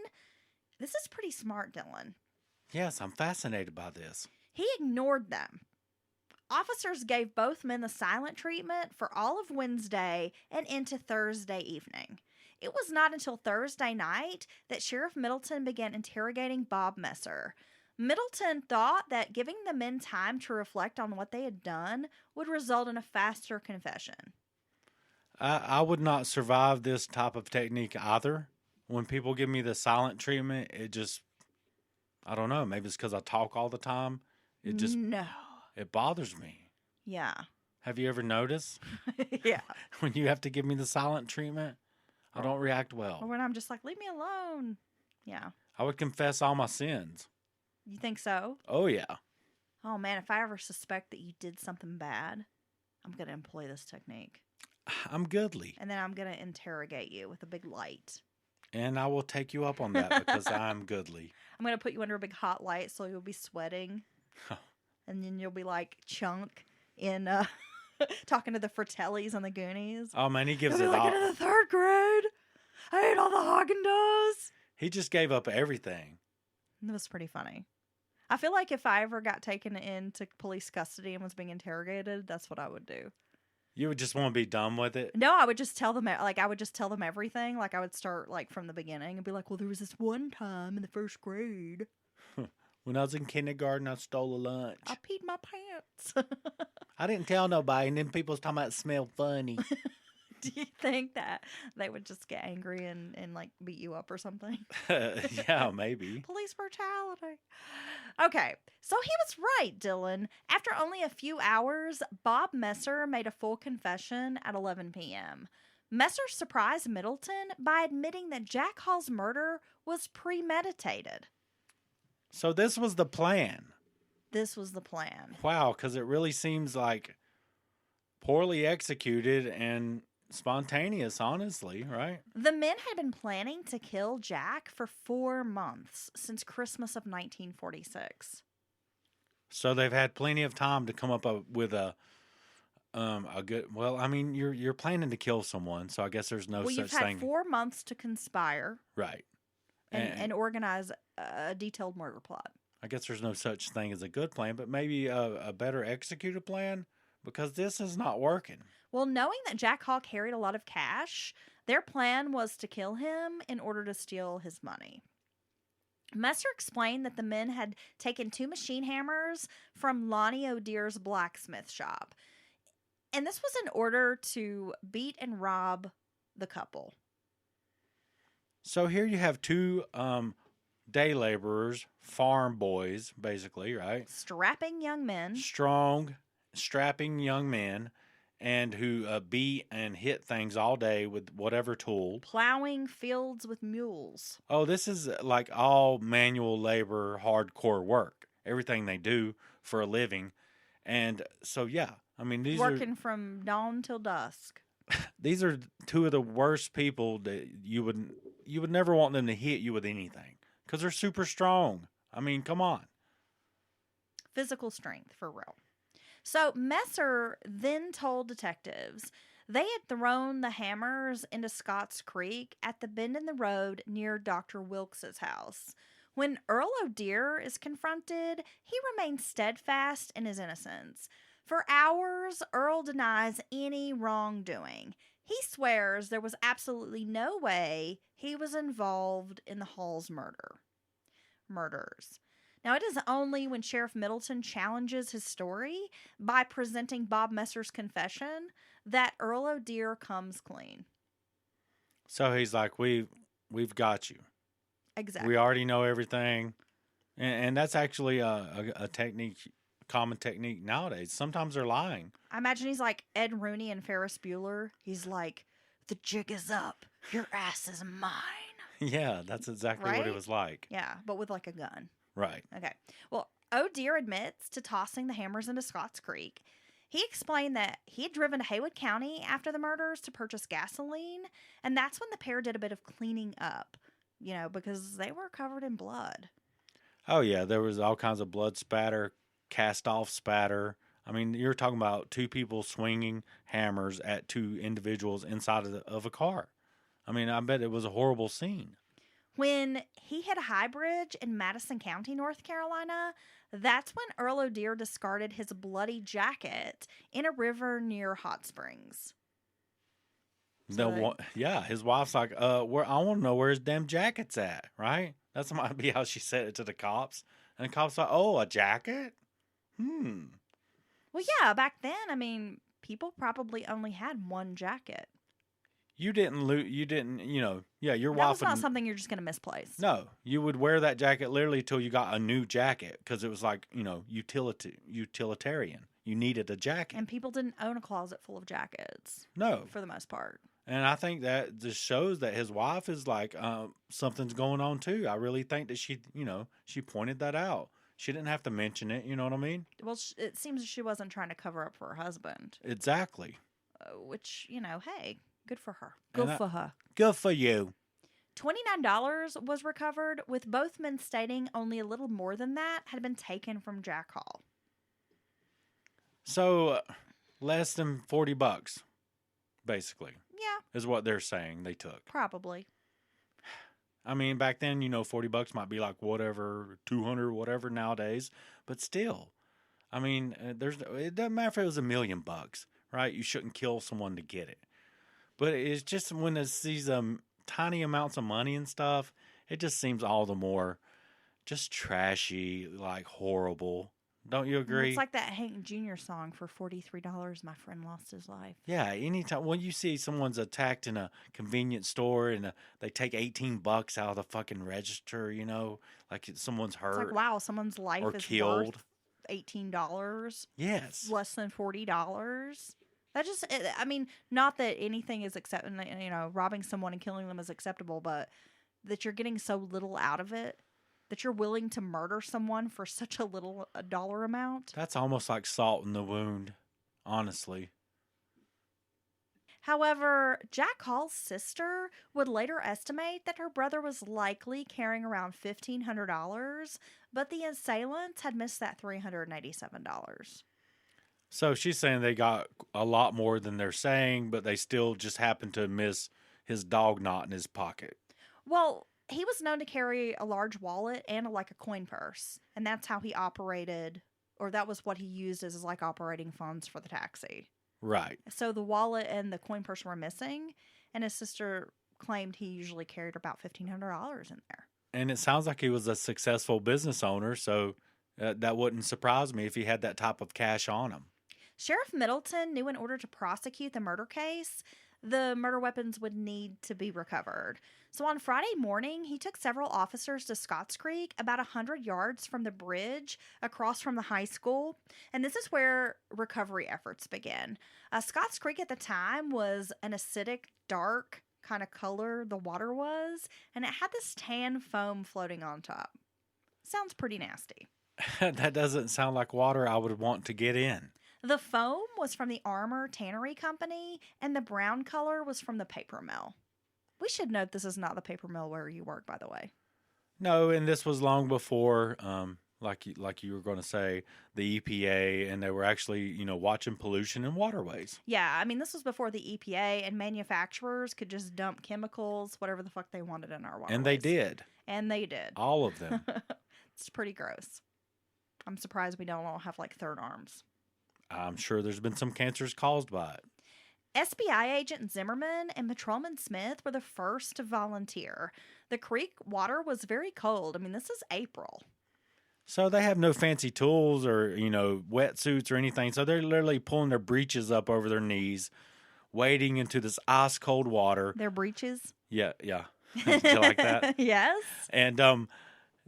This is pretty smart, Dylan. Yes, I'm fascinated by this. He ignored them. Officers gave both men the silent treatment for all of Wednesday and into Thursday evening. It was not until Thursday night that Sheriff Middleton began interrogating Bob Messer. Middleton thought that giving the men time to reflect on what they had done would result in a faster confession. I would not survive this type of technique either. When people give me the silent treatment, it just, I don't know, maybe it's because I talk all the time. It just, No. it bothers me. Yeah. Have you ever noticed Yeah. when you have to give me the silent treatment? I don't react Or well. when I'm just like, leave me alone. Yeah. I would confess all my sins. You think so? Oh, yeah. Oh man, if I ever suspect that you did something bad, I'm going to employ this technique. I'm goodly. And then I'm going to interrogate you with a big light. And I will take you up on that because I'm goodly. I'm going to put you under a big hot light so you'll be sweating. And then you'll be like Chunk in talking to the Fratellis on the Goonies. Oh, man, he gives You'll it be like, all. in the third grade, I ate all the Haagen-Dazs. He just gave up everything. It was pretty funny. I feel like if I ever got taken into police custody and was being interrogated, that's what I would do. You would just want to be done with it. No, I would just tell them, like, I would just tell them everything. Like, I would start, like, from the beginning and be like, well, there was this one time in the first grade. When I was in kindergarten, I stole a lunch. I peed my pants. I didn't tell nobody, and then people was talking about it smelled funny. Do you think that they would just get angry and like, beat you up or something? Yeah, maybe. Police brutality. Okay, so he was right, Dylan. After only a few hours, Bob Messer made a full confession at 11 p.m. Messer surprised Middleton by admitting that Jack Hall's murder was premeditated. So this was the plan. This was the plan. Wow, because it really seems like poorly executed and spontaneous, honestly, right? The men had been planning to kill Jack for 4 months, since Christmas of 1946. So they've had plenty of time to come up with a good. Well, I mean, you're planning to kill someone, so I guess there's no Well, such you've had thing, 4 months to conspire right? and organize a detailed murder plot. I guess there's no such thing as a good plan, but maybe a better executed plan, because this is not working. Well, knowing that Jack Hall carried a lot of cash, their plan was to kill him in order to steal his money. Messer explained that the men had taken 2 machine hammers from Lonnie O'Dear's blacksmith shop. And this was in order to beat and rob the couple. So here you have 2 day laborers, farm boys, basically, right? Strapping young men. Strong, strapping young men, and who beat and hit things all day with whatever tool. Plowing fields with mules. Oh, this is like all manual labor, hardcore work. Everything they do for a living. And so, yeah, I mean, Working from dawn till dusk. these are 2 of the worst people that you would never want them to hit you with anything, because they're super strong. I mean, come on. Physical strength, for real. So Messer then told detectives they had thrown the hammers into Scotts Creek at the bend in the road near Dr. Wilkes's house. When Earl O'Dear is confronted, he remains steadfast in his innocence. For hours, Earl denies any wrongdoing. He swears there was absolutely no way he was involved in the Hall's murders. Now, it is only when Sheriff Middleton challenges his story by presenting Bob Messer's confession that Earl O'Dear comes clean. So he's like, we've got you. Exactly. We already know everything. And that's actually a technique, common technique nowadays. Sometimes they're lying. I imagine he's like Ed Rooney and Ferris Bueller. He's like, the jig is up. Your ass is mine. Yeah, that's exactly what it Right? was like. Yeah, but with like a gun. Right. Okay. Well, O'Dear admits to tossing the hammers into Scotts Creek. He explained that he had driven to Haywood County after the murders to purchase gasoline, and that's when the pair did a bit of cleaning up, because they were covered in blood. Oh, yeah, there was all kinds of blood spatter, cast off spatter. I mean, you're talking about 2 people swinging hammers at 2 individuals inside of a car. I mean, I bet it was a horrible scene. When he hit a high bridge in Madison County, North Carolina, that's when Earl O'Dear discarded his bloody jacket in a river near Hot Springs. Yeah, his wife's like, I want to know where his damn jacket's at, right? That's might be how she said it to the cops. And the cops like, oh, a jacket? Well, yeah, back then, I mean, people probably only had one jacket. You didn't your That wife was not would, something you're just going to misplace. no, you would wear that jacket literally till you got a new jacket, because it was like, utilitarian. You needed a jacket. And people didn't own a closet full of jackets No. for the most part. And I think that just shows that his wife is like, something's going on too. I really think that she pointed that out. She didn't have to mention it. You know what I mean? Well, it seems she wasn't trying to cover up for her husband, Exactly. which, hey, good for her. And Good for her. Good for you. $29 was recovered, with both men stating only a little more than that had been taken from Jack Hall. So, less than $40, basically, Yeah, is what they're saying they took. probably. I mean, back then, $40 might be like whatever, 200, whatever nowadays. But still, I mean, it doesn't matter if it was $1 million, right? You shouldn't kill someone to get it. But it's just when it's these tiny amounts of money and stuff, it just seems all the more just trashy, like horrible. Don't you agree? It's like that Hank Jr. song, for $43, my friend lost his life. Yeah, anytime when you see someone's attacked in a convenience store and they take $18 out of the fucking register, like someone's It's hurt like, wow, someone's life or is killed. worth $18. Yes. Less than $40. That just, I mean, not that anything is robbing someone and killing them is acceptable, but that you're getting so little out of it that you're willing to murder someone for such a dollar amount. That's almost like salt in the wound, honestly. However, Jack Hall's sister would later estimate that her brother was likely carrying around $1,500, but the assailants had missed that $387. So she's saying they got a lot more than they're saying, but they still just happened to miss his dog knot in his pocket. Well, he was known to carry a large wallet and a coin purse, and that's how he operated, or that was what he used as operating funds for the taxi. Right. So the wallet and the coin purse were missing, and his sister claimed he usually carried about $1,500 in there. And it sounds like he was a successful business owner, so that wouldn't surprise me if he had that type of cash on him. Sheriff Middleton knew in order to prosecute the murder case, the murder weapons would need to be recovered. So on Friday morning, he took several officers to Scotts Creek, about 100 yards from the bridge across from the high school. And this is where recovery efforts began. Scotts Creek at the time was an acidic, dark kind of color, the water was, and it had this tan foam floating on top. Sounds pretty nasty. That doesn't sound like water I would want to get in. The foam was from the Armour Tannery Company, and the brown color was from the paper mill. We should note this is not the paper mill where you work, by the way. No, and this was long before, like you were going to say, the EPA, and they were actually, watching pollution in waterways. Yeah, I mean, this was before the EPA, and manufacturers could just dump chemicals, whatever the fuck they wanted in our waterways. And they did. And they did. All of them. It's pretty gross. I'm surprised we don't all have third arms. I'm sure there's been some cancers caused by it. SBI agent Zimmerman and Patrolman Smith were the first to volunteer. The creek water was very cold. I mean, this is April. So they have no fancy tools or, wetsuits or anything. So they're literally pulling their breeches up over their knees, wading into this ice cold water. Their breeches? Yeah. Did you like that? Yes. And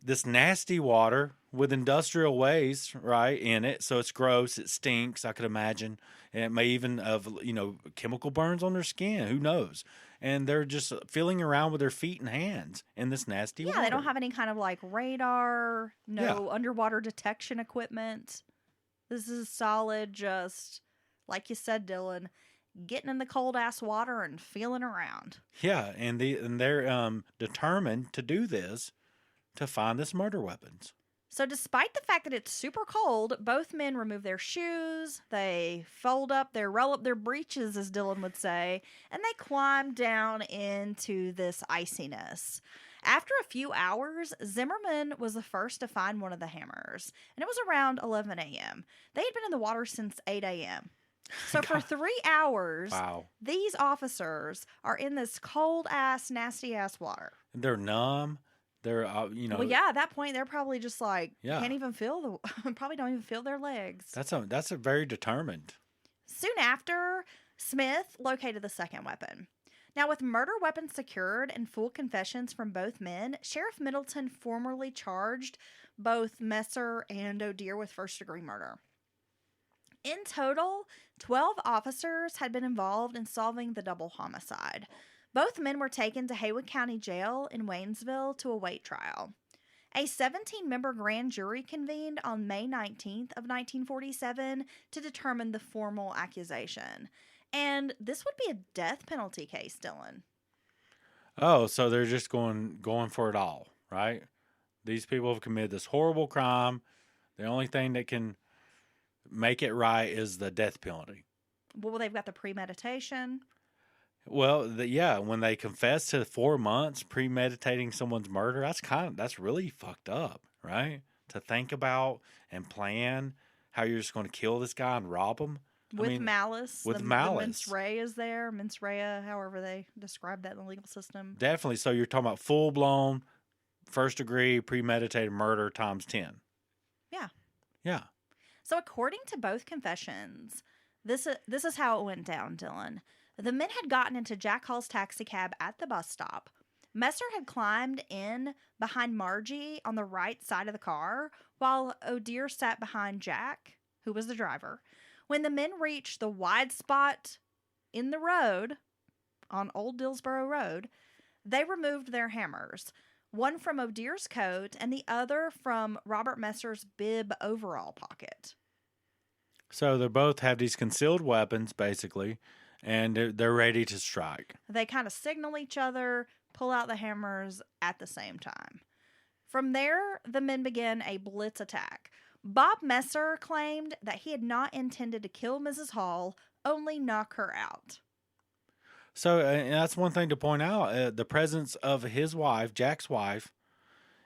this nasty water with industrial waste, right, in it. So it's gross. It stinks, I could imagine. And it may even have, chemical burns on their skin. Who knows? And they're just feeling around with their feet and hands in this nasty water. Yeah, they don't have any kind of radar, underwater detection equipment. This is solid, just like you said, Dylan, getting in the cold ass water and feeling around. Yeah, and they're determined to do this to find this murder weapons. So despite the fact that it's super cold, both men remove their shoes, they roll up their breeches, as Dylan would say, and they climb down into this iciness. After a few hours, Zimmerman was the first to find one of the hammers, and it was around 11 a.m. They had been in the water since 8 a.m. So for 3 hours, Wow. These officers are in this cold-ass, nasty-ass water. They're numb. They're, Well, yeah, at that point, they're probably just Yeah. can't even feel probably don't even feel their legs. That's a very determined. Soon after, Smith located the second weapon. Now, with murder weapons secured and full confessions from both men, Sheriff Middleton formally charged both Messer and O'Dear with first-degree murder. In total, 12 officers had been involved in solving the double homicide. Both men were taken to Haywood County Jail in Waynesville to await trial. A 17-member grand jury convened on May 19th of 1947 to determine the formal accusation. And this would be a death penalty case, Dylan. Oh, so they're just going for it all, right? These people have committed this horrible crime. The only thing that can make it right is the death penalty. Well, they've got the premeditation. Well, when they confess to 4 months premeditating someone's murder, that's really fucked up, right? To think about and plan how you're just going to kill this guy and rob him. With malice. With The malice. mens rea is there. Mens rea, however they describe that in the legal system. Definitely. So you're talking about full-blown, first-degree, premeditated murder times 10. Yeah. Yeah. So according to both confessions, this is how it went down, Dylan. The men had gotten into Jack Hall's taxi cab at the bus stop. Messer had climbed in behind Margie on the right side of the car, while O'Dear sat behind Jack, who was the driver. When the men reached the wide spot in the road, on Old Dillsboro Road, they removed their hammers, one from O'Dear's coat and the other from Robert Messer's bib overall pocket. So they both have these concealed weapons, basically, and they're ready to strike. They kind of signal each other, pull out the hammers at the same time. From there, the men began a blitz attack. Bob Messer claimed that he had not intended to kill Mrs. Hall, only knock her out. So that's one thing to point out. The presence of his wife, Jack's wife,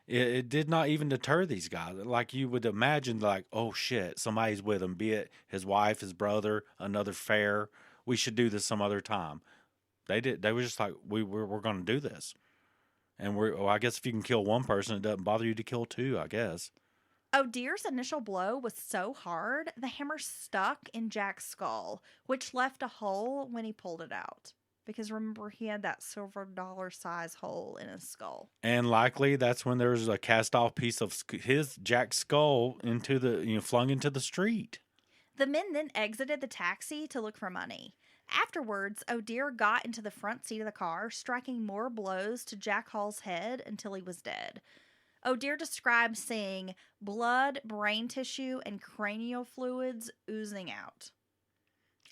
it did not even deter these guys. Like you would imagine, like, oh shit, somebody's with him, be it his wife, his brother, another fare. We should do this some other time. They were just like, we're going to do this. And I guess if you can kill one person, it doesn't bother you to kill two, I guess. O'Dear's initial blow was so hard, the hammer stuck in Jack's skull, which left a hole when he pulled it out. Because remember, he had that silver dollar size hole in his skull. And likely that's when there was a cast off piece of Jack's skull flung into the street. The men then exited the taxi to look for money. Afterwards, O'Dear got into the front seat of the car, striking more blows to Jack Hall's head until he was dead. O'Dear described seeing blood, brain tissue, and cranial fluids oozing out.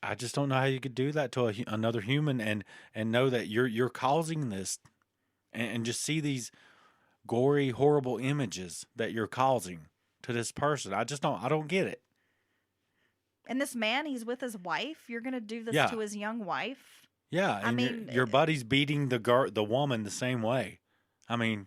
I just don't know how you could do that to another human and know that you're causing this and just see these gory, horrible images that you're causing to this person. I don't get it. And this man, he's with his wife. You're going to do this to his young wife? Yeah. I mean, your buddy's beating the woman the same way. I mean,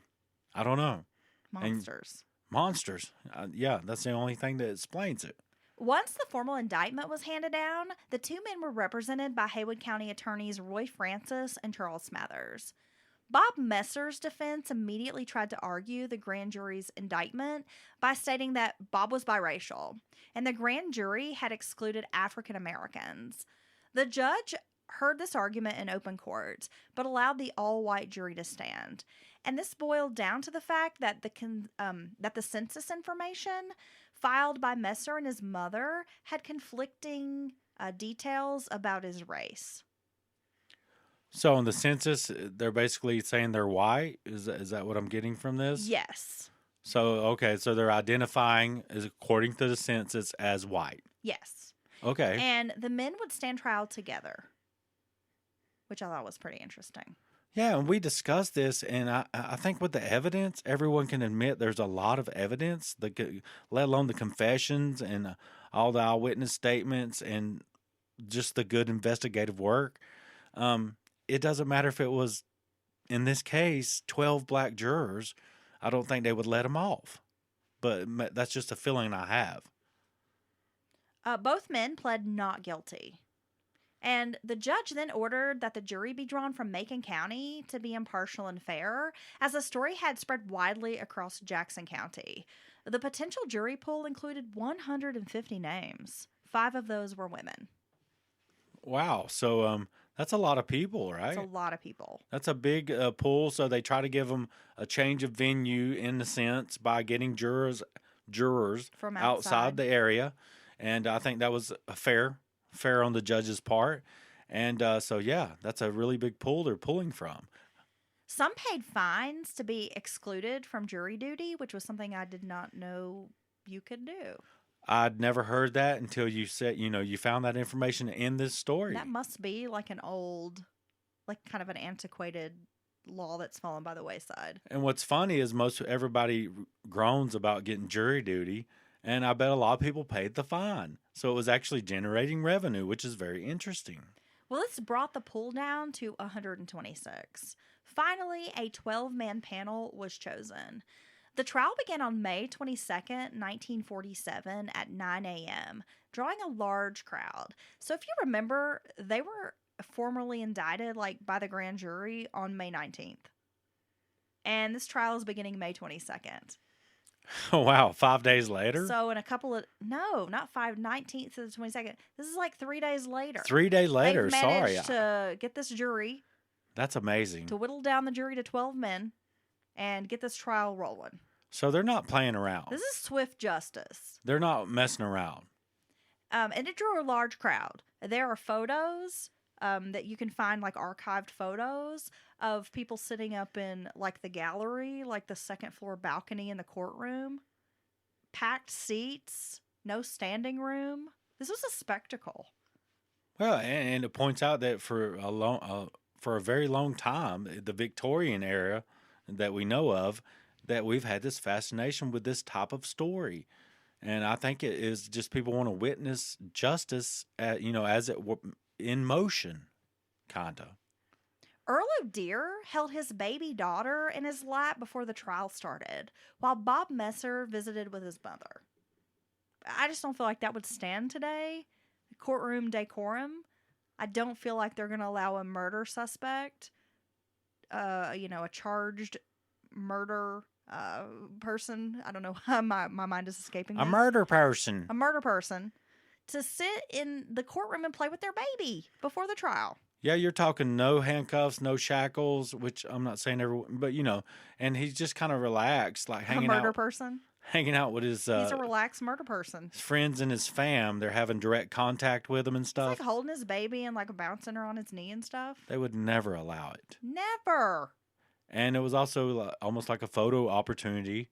I don't know. Monsters. Monsters. Yeah, that's the only thing that explains it. Once the formal indictment was handed down, the two men were represented by Haywood County attorneys Roy Francis and Charles Smathers. Bob Messer's defense immediately tried to argue the grand jury's indictment by stating that Bob was biracial, and the grand jury had excluded African Americans. The judge heard this argument in open court, but allowed the all-white jury to stand. And this boiled down to the fact that the census information filed by Messer and his mother had conflicting details about his race. So in the census, they're basically saying they're white? Is that what I'm getting from this? Yes. So they're identifying, according to the census, as white. Yes. Okay. And the men would stand trial together, which I thought was pretty interesting. Yeah, and we discussed this, and I think with the evidence, everyone can admit there's a lot of evidence, let alone the confessions and all the eyewitness statements and just the good investigative work. It doesn't matter if it was, in this case, 12 black jurors. I don't think they would let them off. But that's just a feeling I have. Both men pled not guilty. And the judge then ordered that the jury be drawn from Macon County to be impartial and fair, as the story had spread widely across Jackson County. The potential jury pool included 150 names. 5 of those were women. Wow. So that's a lot of people, right? That's a lot of people. That's a big pool. So they try to give them a change of venue in the sense by getting jurors from outside the area. And I think that was fair on the judge's part. And so, yeah, that's a really big pool they're pulling from. Some paid fines to be excluded from jury duty, which was something I did not know you could do. I'd never heard that until you said, you found that information in this story. That must be like an old, like kind of an antiquated law that's fallen by the wayside. And what's funny is most everybody groans about getting jury duty, and I bet a lot of people paid the fine. So it was actually generating revenue, which is very interesting. Well, this brought the pool down to 126. Finally, a 12-man panel was chosen. The trial began on May 22nd, 1947 at 9 a.m., drawing a large crowd. So if you remember, they were formally indicted by the grand jury on May 19th. And this trial is beginning May 22nd. Oh, wow. 5 days later? So in a couple of, no, not 19th to the 22nd. This is 3 days later. 3 days later, They've sorry. managed to get this jury, That's amazing. to whittle down the jury to 12 men and get this trial rolling. So they're not playing around. This is swift justice. They're not messing around. And it drew a large crowd. There are photos that you can find, archived photos of people sitting up in the gallery, the second floor balcony in the courtroom. Packed seats, no standing room. This was a spectacle. Well, and it points out that for a very long time, the Victorian era that we know of, that we've had this fascination with this type of story. And I think it is just people want to witness justice as it in motion, kind of. Earl O'Dear held his baby daughter in his lap before the trial started, while Bob Messer visited with his mother. I just don't feel like that would stand today. Courtroom decorum. I don't feel like they're going to allow a murder suspect, a charged murder person. I don't know why my mind is escaping me. A murder person. A murder person to sit in the courtroom and play with their baby before the trial. Yeah, you're talking no handcuffs, no shackles, which I'm not saying everyone, but and he's just kind of relaxed, hanging a murder out, person. hanging out with his He's a relaxed murder person. his friends and his fam. They're having direct contact with him and He's stuff. holding his baby and bouncing her on his knee and stuff. They would never allow it. Never. And it was also almost like a photo opportunity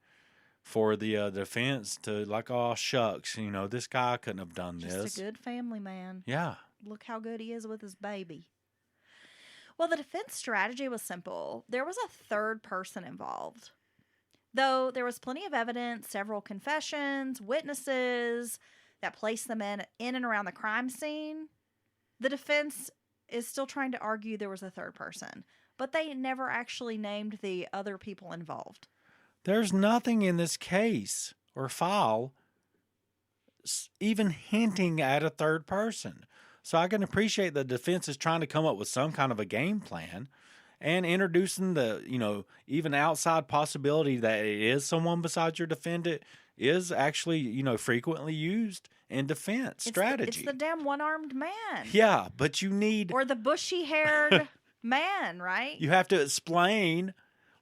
for the defense to oh shucks, this guy couldn't have done this. Just a good family man. Yeah. Look how good he is with his baby. Well, the defense strategy was simple. There was a third person involved. Though there was plenty of evidence, several confessions, witnesses that placed the men in and around the crime scene, the defense is still trying to argue there was a third person, but they never actually named the other people involved. There's nothing in this case or file even hinting at a third person. So I can appreciate the defense is trying to come up with some kind of a game plan and introducing the, even outside possibility that it is someone besides your defendant is actually, frequently used in defense strategy. It's the damn one-armed man. Yeah, but you need... Or the bushy-haired man, right? You have to explain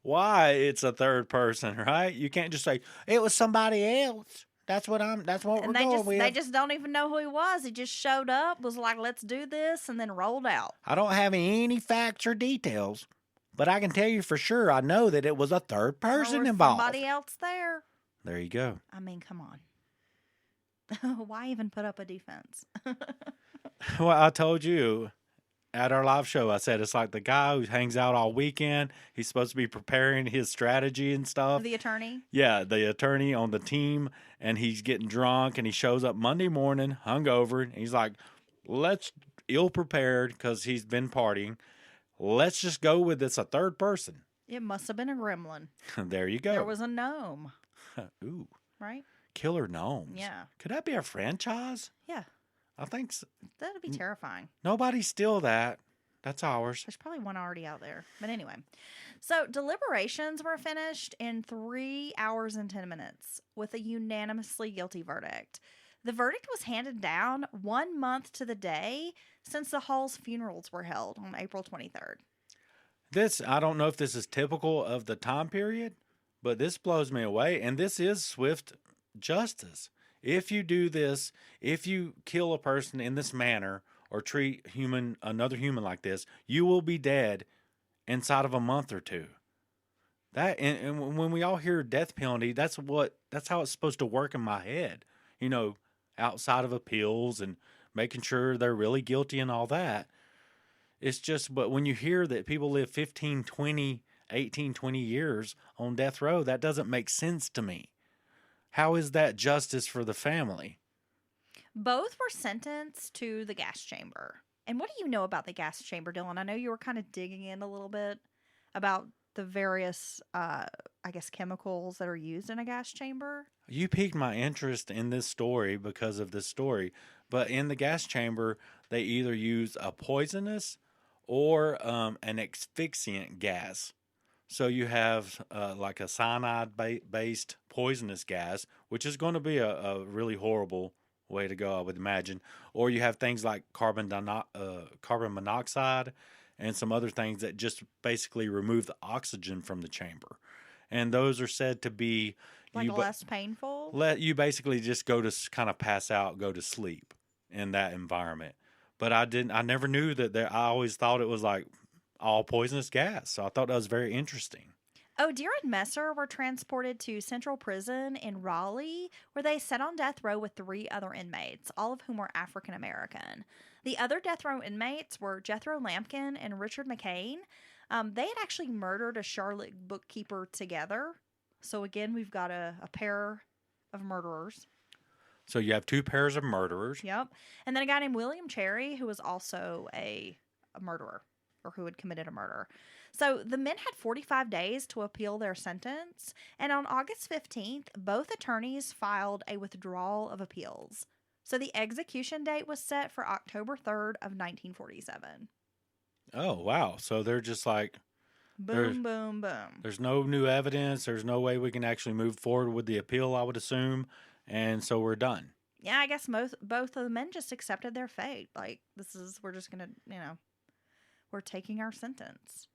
why it's a third person, right? You can't just say, it was somebody else. That's what we're going with. They just don't even know who he was. He just showed up, was like, let's do this, and then rolled out. I don't have any facts or details, but I can tell you for sure I know that it was a third person involved. Somebody else there. There you go. I mean, come on. Why even put up a defense? Well, I told you at our live show, I said it's like the guy who hangs out all weekend. He's supposed to be preparing his strategy and stuff. The attorney? Yeah, the attorney on the team, and he's getting drunk, and he shows up Monday morning, hungover, and he's like, ill-prepared because he's been partying. Let's just go with this a third person. It must have been a gremlin. There you go. There was a gnome. Ooh. Right? Killer gnomes. Yeah. Could that be a franchise? Yeah. I think so. That'd be terrifying. Nobody steal that. That's ours. There's probably one already out there. But anyway. So deliberations were finished in 3 hours and 10 minutes with a unanimously guilty verdict. The verdict was handed down 1 month to the day since the Hall's funerals were held on April 23rd. I don't know if this is typical of the time period, but this blows me away. And this is swift justice. If you do this, if you kill a person in this manner or treat another human like this, you will be dead inside of a month or two. And when we all hear death penalty, that's how it's supposed to work in my head. You know, outside of appeals and making sure they're really guilty and all that. It's just, but when you hear that people live 15, 20, 18, 20 years on death row, that doesn't make sense to me. How is that justice for the family? Both were sentenced to the gas chamber. And what do you know about the gas chamber, Dylan? I know you were kind of digging in a little bit about the various, I guess, chemicals that are used in a gas chamber. You piqued my interest in this story because of this story. But in the gas chamber, they either use a poisonous or an asphyxiant gas. So you have like a cyanide-based poisonous gas, which is going to be a really horrible way to go, I would imagine. Or you have things like carbon monoxide and some other things that just basically remove the oxygen from the chamber. And those are said to be... Less painful? You basically just go to kind of pass out, go to sleep in that environment. But I never knew that I always thought it was like all poisonous gas. So I thought that was very interesting. Deer and Messer were transported to Central Prison in Raleigh, where they sat on death row with 3 other inmates, all of whom were African American. The other death row inmates were Jethro Lampkin and Richard McCain. They had actually murdered a Charlotte bookkeeper together. So again, we've got a pair of murderers. So you have 2 pairs of murderers. Yep. And then a guy named William Cherry, who was also a murderer, or who had committed a murder. So the men had 45 days to appeal their sentence, and on August 15th, both attorneys filed a withdrawal of appeals. So the execution date was set for October 3rd of 1947. Oh, wow. So they're just like... Boom, boom, boom. There's no new evidence. There's no way we can actually move forward with the appeal, I would assume. And so we're done. Yeah, I guess both of the men just accepted their fate. Like, we're just going to, we're taking our sentence.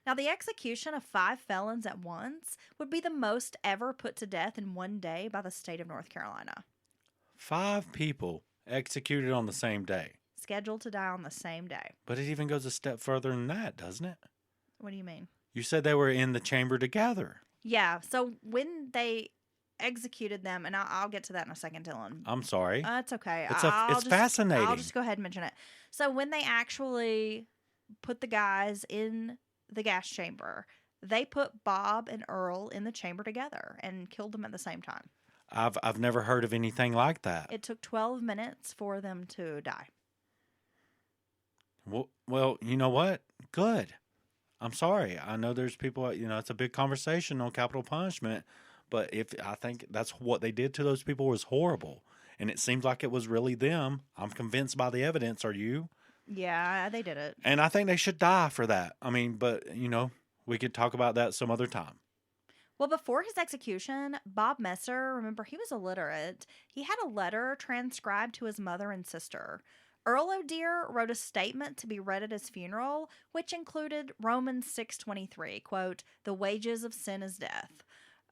Now, the execution of 5 felons at once would be the most ever put to death in one day by the state of North Carolina. 5 people executed on the same day. Scheduled to die on the same day. But it even goes a step further than that, doesn't it? What do you mean? You said they were in the chamber together. Yeah, so when they executed them, and I'll get to that in a second, Dylan. I'm sorry. It's okay. It's fascinating. I'll just go ahead and mention it. So when they actually put the guys in the gas chamber, they put Bob and Earl in the chamber together and killed them at the same time. I've never heard of anything like that. It took 12 minutes for them to die. Well, you know what? Good. I'm sorry. I know there's people, it's a big conversation on capital punishment, but I think that's what they did to those people was horrible. And it seems like it was really them. I'm convinced by the evidence. Are you? Yeah, they did it. And I think they should die for that. I mean, but, we could talk about that some other time. Well, before his execution, Bob Messer, remember, he was illiterate. He had a letter transcribed to his mother and sister. Earl O'Dear wrote a statement to be read at his funeral, which included Romans 6:23, quote, "The wages of sin is death."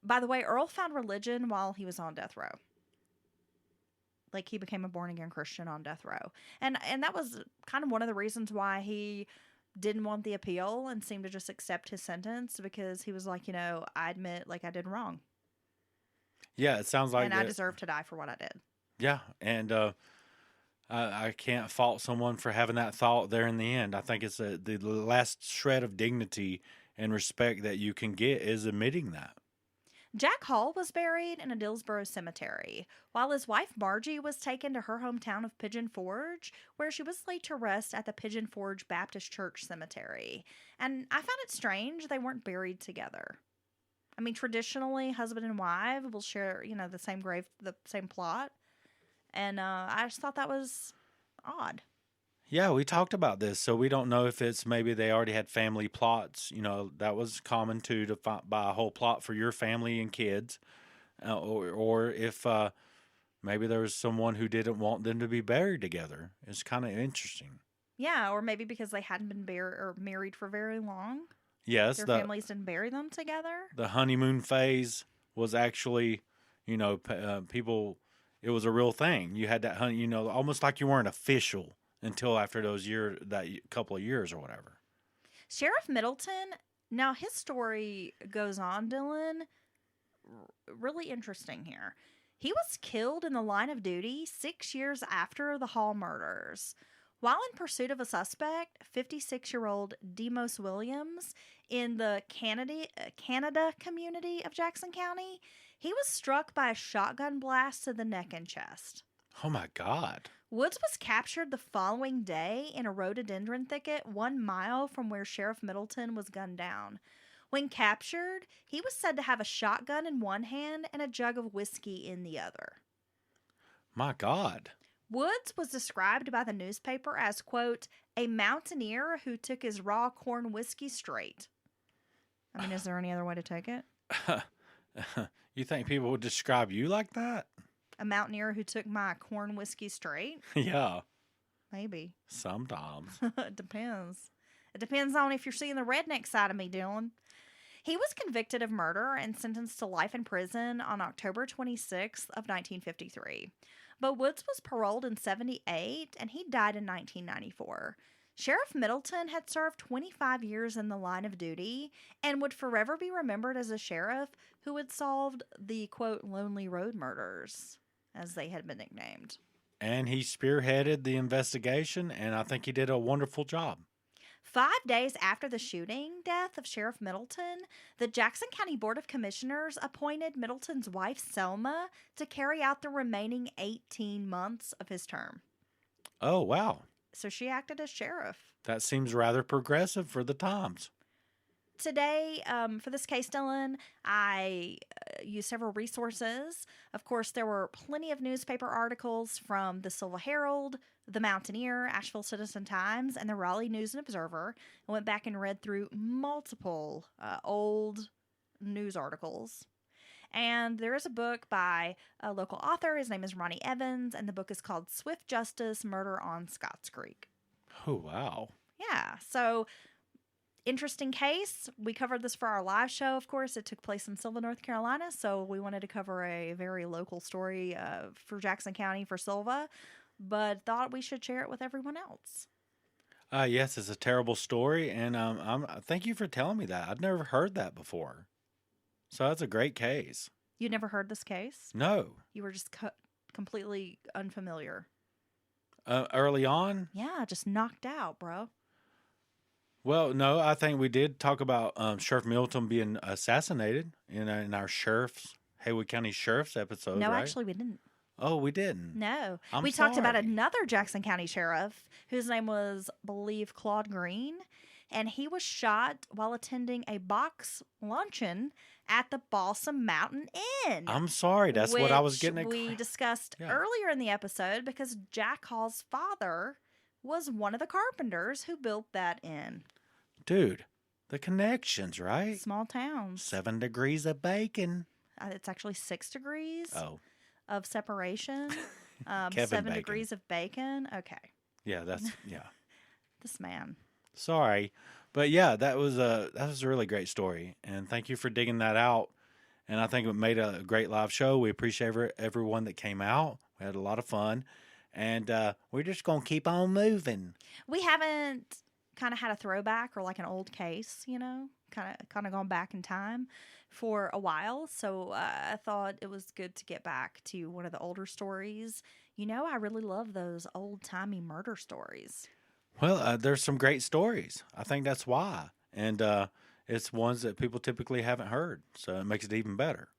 By the way, Earl found religion while he was on death row. Like, he became a born-again Christian on death row. And that was kind of one of the reasons why he didn't want the appeal and seemed to just accept his sentence, because he was like, I admit, I did wrong. Yeah, it sounds like... And I deserve to die for what I did. Yeah, and... I can't fault someone for having that thought there in the end. I think it's the last shred of dignity and respect that you can get is admitting that. Jack Hall was buried in a Dillsboro cemetery, while his wife Margie was taken to her hometown of Pigeon Forge, where she was laid to rest at the Pigeon Forge Baptist Church Cemetery. And I found it strange they weren't buried together. I mean, traditionally, husband and wife will share, the same grave, the same plot. And I just thought that was odd. Yeah, we talked about this, so we don't know if it's maybe they already had family plots. That was common too, to buy a whole plot for your family and kids. Or if maybe there was someone who didn't want them to be buried together. It's kind of interesting. Yeah, or maybe because they hadn't been married for very long. Yes. Their families didn't bury them together. The honeymoon phase was actually, people... It was a real thing. You had that, almost like you weren't official until after that couple of years or whatever. Sheriff Middleton, now his story goes on, Dylan. Really interesting here. He was killed in the line of duty 6 years after the Hall murders. While in pursuit of a suspect, 56-year-old Demos Williams in the Canada community of Jackson County, he was struck by a shotgun blast to the neck and chest. Oh my God. Woods was captured the following day in a rhododendron thicket 1 mile from where Sheriff Middleton was gunned down. When captured, he was said to have a shotgun in one hand and a jug of whiskey in the other. My God. Woods was described by the newspaper as, quote, a mountaineer who took his raw corn whiskey straight. I mean, is there any other way to take it? You think people would describe you like that? A mountaineer who took my corn whiskey straight? Yeah. Maybe. Sometimes. It depends. It depends on if you're seeing the redneck side of me, Dylan. He was convicted of murder and sentenced to life in prison on October 26th of 1953. But Woods was paroled in 78 and he died in 1994. Sheriff Middleton had served 25 years in the line of duty and would forever be remembered as a sheriff who had solved the, quote, Lonely Road murders, as they had been nicknamed. And he spearheaded the investigation, and I think he did a wonderful job. 5 days after the shooting death of Sheriff Middleton, the Jackson County Board of Commissioners appointed Middleton's wife, Selma, to carry out the remaining 18 months of his term. Oh, wow. So she acted as sheriff. That seems rather progressive for the times. Today, for this case, Dylan, I used several resources. Of course, there were plenty of newspaper articles from the Silva Herald, the Mountaineer, Asheville Citizen-Times, and the Raleigh News and Observer. I went back and read through multiple old news articles. And there is a book by a local author. His name is Ronnie Evans, and the book is called Swift Justice, Murder on Scotts Creek. Oh, wow. Yeah, so interesting case. We covered this for our live show, of course. It took place in Silva, North Carolina, so we wanted to cover a very local story for Jackson County for Silva, but thought we should share it with everyone else. Yes, it's a terrible story, and thank you for telling me that. I'd never heard that before. So that's a great case. You never heard this case? No. You were just completely unfamiliar. Early on? Yeah, just knocked out, bro. Well, no, I think we did talk about Sheriff Middleton being assassinated in our Haywood County Sheriff's episode, No, right? actually, we didn't. Oh, we didn't. No. I'm We talked about sorry. another Jackson County sheriff whose name was, I believe, Claude Green, and he was shot while attending a box luncheon at the Balsam Mountain Inn. I'm sorry. That's what I was getting at. We discussed Yeah. earlier in the episode because Jack Hall's father was one of the carpenters who built that inn. Dude, the connections, right? Small towns. 7 degrees of bacon. It's actually 6 degrees Oh, of separation. Kevin 7 Bacon. degrees of bacon. Okay. yeah, yeah. This man. Sorry. But yeah, that was a really great story. And thank you for digging that out. And I think it made a great live show. We appreciate everyone that came out. We had a lot of fun. And we're just going to keep on moving. We haven't kind of had a throwback or like an old case, you know, kind of gone back in time for a while. So I thought it was good to get back to one of the older stories. You know, I really love those old-timey murder stories. Well, there's some great stories. I think that's why. And it's ones that people typically haven't heard. So it makes it even better.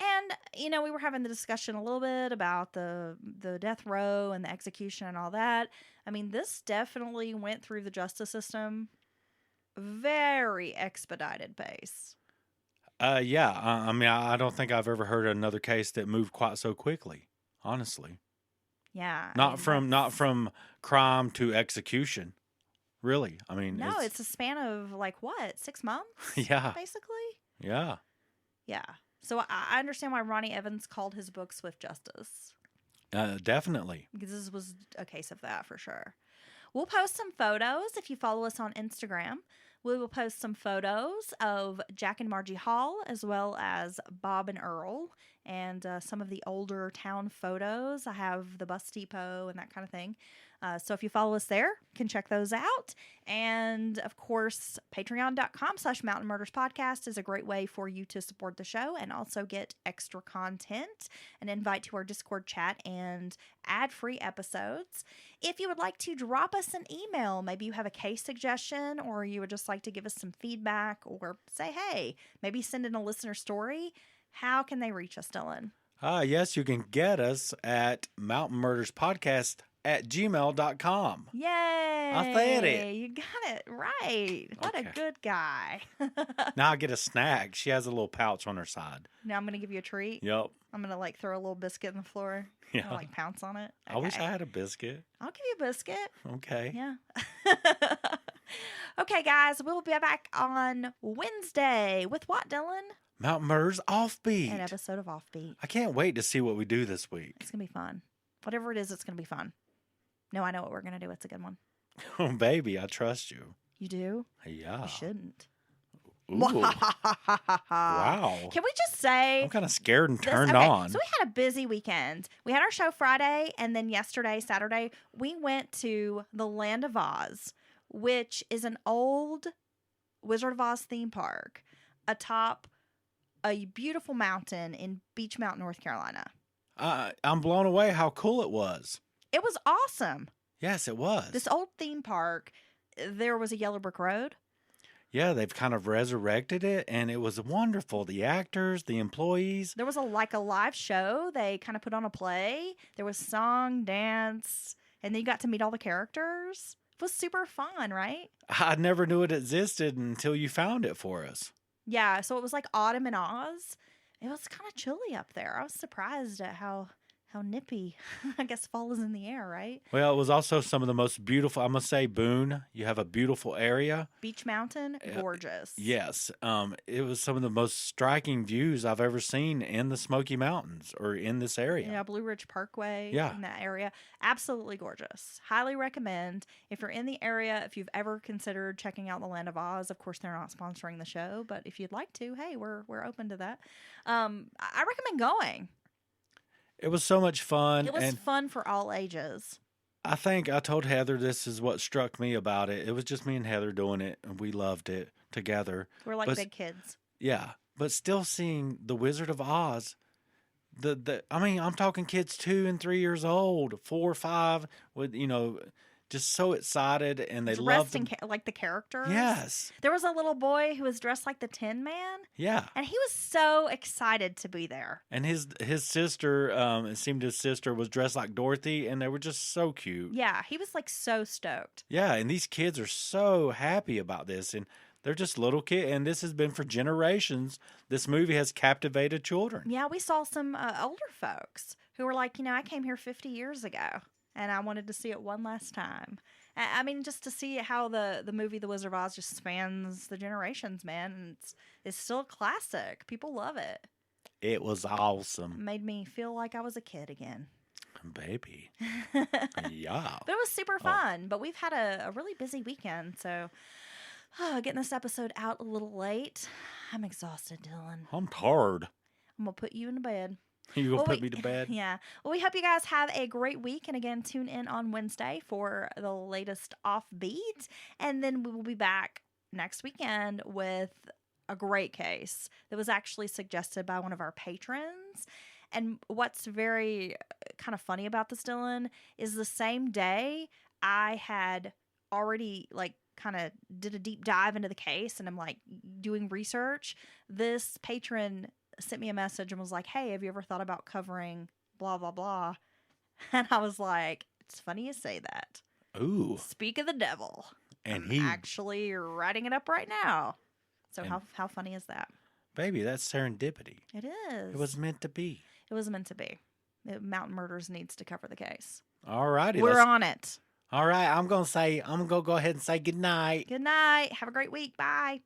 And, you know, we were having the discussion a little bit about the death row and the execution and all that. I mean, this definitely went through the justice system very expedited pace. Yeah. I mean, I don't think I've ever heard another case that moved quite so quickly, honestly. Yeah. Not from crime to execution. Really. I mean, No, it's a span of like what, 6 months? Yeah. Basically? Yeah. Yeah. So I understand why Ronnie Evans called his book Swift Justice. Definitely. Because this was a case of that for sure. We'll post some photos if you follow us on Instagram. We will post some photos of Jack and Margie Hall as well as Bob and Earl and some of the older town photos. I have the bus depot and that kind of thing. So if you follow us there, you can check those out. And of course, patreon.com/Mountain Murders Podcast is a great way for you to support the show and also get extra content, an invite to our Discord chat, and ad-free episodes. If you would like to drop us an email, maybe you have a case suggestion or you would just like to give us some feedback or say, hey, maybe send in a listener story, how can they reach us, Dylan? Yes, you can get us at mountainmurderspodcast@gmail.com. Yay! I said it. You got it right. What a Okay. good guy. Now I get a snack. She has a little pouch on her side. Now I'm going to give you a treat. Yep. I'm going to like throw a little biscuit in the floor. Yeah. I'll, like pounce on it. I wish Okay. I had a biscuit. I'll give you a biscuit. Okay. Yeah. Okay, guys. We'll be back on Wednesday with what, Dylan? Mountain Murders Offbeat. An episode of Offbeat. I can't wait to see what we do this week. It's going to be fun. Whatever it is, it's going to be fun. No, I know what we're going to do. It's a good one. Oh, baby, I trust you. You do? Yeah. You shouldn't. Ooh. Wow. Wow. Can we just say I'm kind of scared and this- turned okay, on. So we had a busy weekend. We had our show Friday, and then yesterday, Saturday, we went to the Land of Oz, which is an old Wizard of Oz theme park atop a beautiful mountain in Beach Mountain, North Carolina. I'm blown away how cool it was. It was awesome. Yes, it was. This old theme park, there was a yellow brick road. Yeah, they've kind of resurrected it, and it was wonderful. The actors, the employees. There was a live show. They kind of put on a play. There was song, dance, and then you got to meet all the characters. It was super fun, right? I never knew it existed until you found it for us. Yeah, so it was like autumn in Oz. It was kind of chilly up there. I was surprised at how nippy, I guess, fall is in the air, right? Well, it was also some of the most beautiful. I must say, Boone, you have a beautiful area. Beach Mountain, gorgeous. Yes, it was some of the most striking views I've ever seen in the Smoky Mountains or in this area. Yeah, Blue Ridge Parkway Yeah. in that area. Absolutely gorgeous. Highly recommend. If you're in the area, if you've ever considered checking out the Land of Oz, of course they're not sponsoring the show, but if you'd like to, hey, we're open to that. I recommend going. It was so much fun. It was and fun for all ages. I think I told Heather this is what struck me about it. It was just me and Heather doing it, and we loved it together. We're like But- big kids. Yeah, but still seeing the Wizard of Oz. I'm talking kids 2 and 3 years old, 4 or 5, with just so excited, and they loved Dressed in them. like the characters. Yes, There was a little boy who was dressed like the Tin Man, yeah. and he was so excited to be there. And his sister, it seemed his sister was dressed like Dorothy, and they were just so cute. Yeah, he was like so stoked. Yeah, and these kids are so happy about this, and they're just little kids, and this has been for generations. This movie has captivated children. Yeah, we saw some older folks who were like, I came here 50 years ago, and I wanted to see it one last time. I mean, just to see how the movie The Wizard of Oz just spans the generations, man. And it's still a classic. People love it. It was awesome, Made me feel like I was a kid again. baby. But Yeah. it was super fun. But we've had a really busy weekend, so getting this episode out a little late. I'm exhausted, Dylan. I'm tired. I'm going to put you in bed. You gonna Well, put me to bed? Yeah. Well, we hope you guys have a great week. And again, tune in on Wednesday for the latest Offbeat. And then we will be back next weekend with a great case that was actually suggested by one of our patrons. And what's very kind of funny about this, Dylan, is the same day I had already kind of did a deep dive into the case and I'm like doing research. This patron sent me a message and was like, hey, have you ever thought about covering blah, blah, blah? And I was like, it's funny you say that. Ooh, Speak of the devil. and I'm he, actually writing it up right now. So And- how funny is that? baby, that's serendipity. It is. It was meant to be. It was meant to be. Mountain Murders needs to cover the case. All righty. We're on it. All right, I'm gonna go ahead and say good night. Good night. Have a great week. Bye.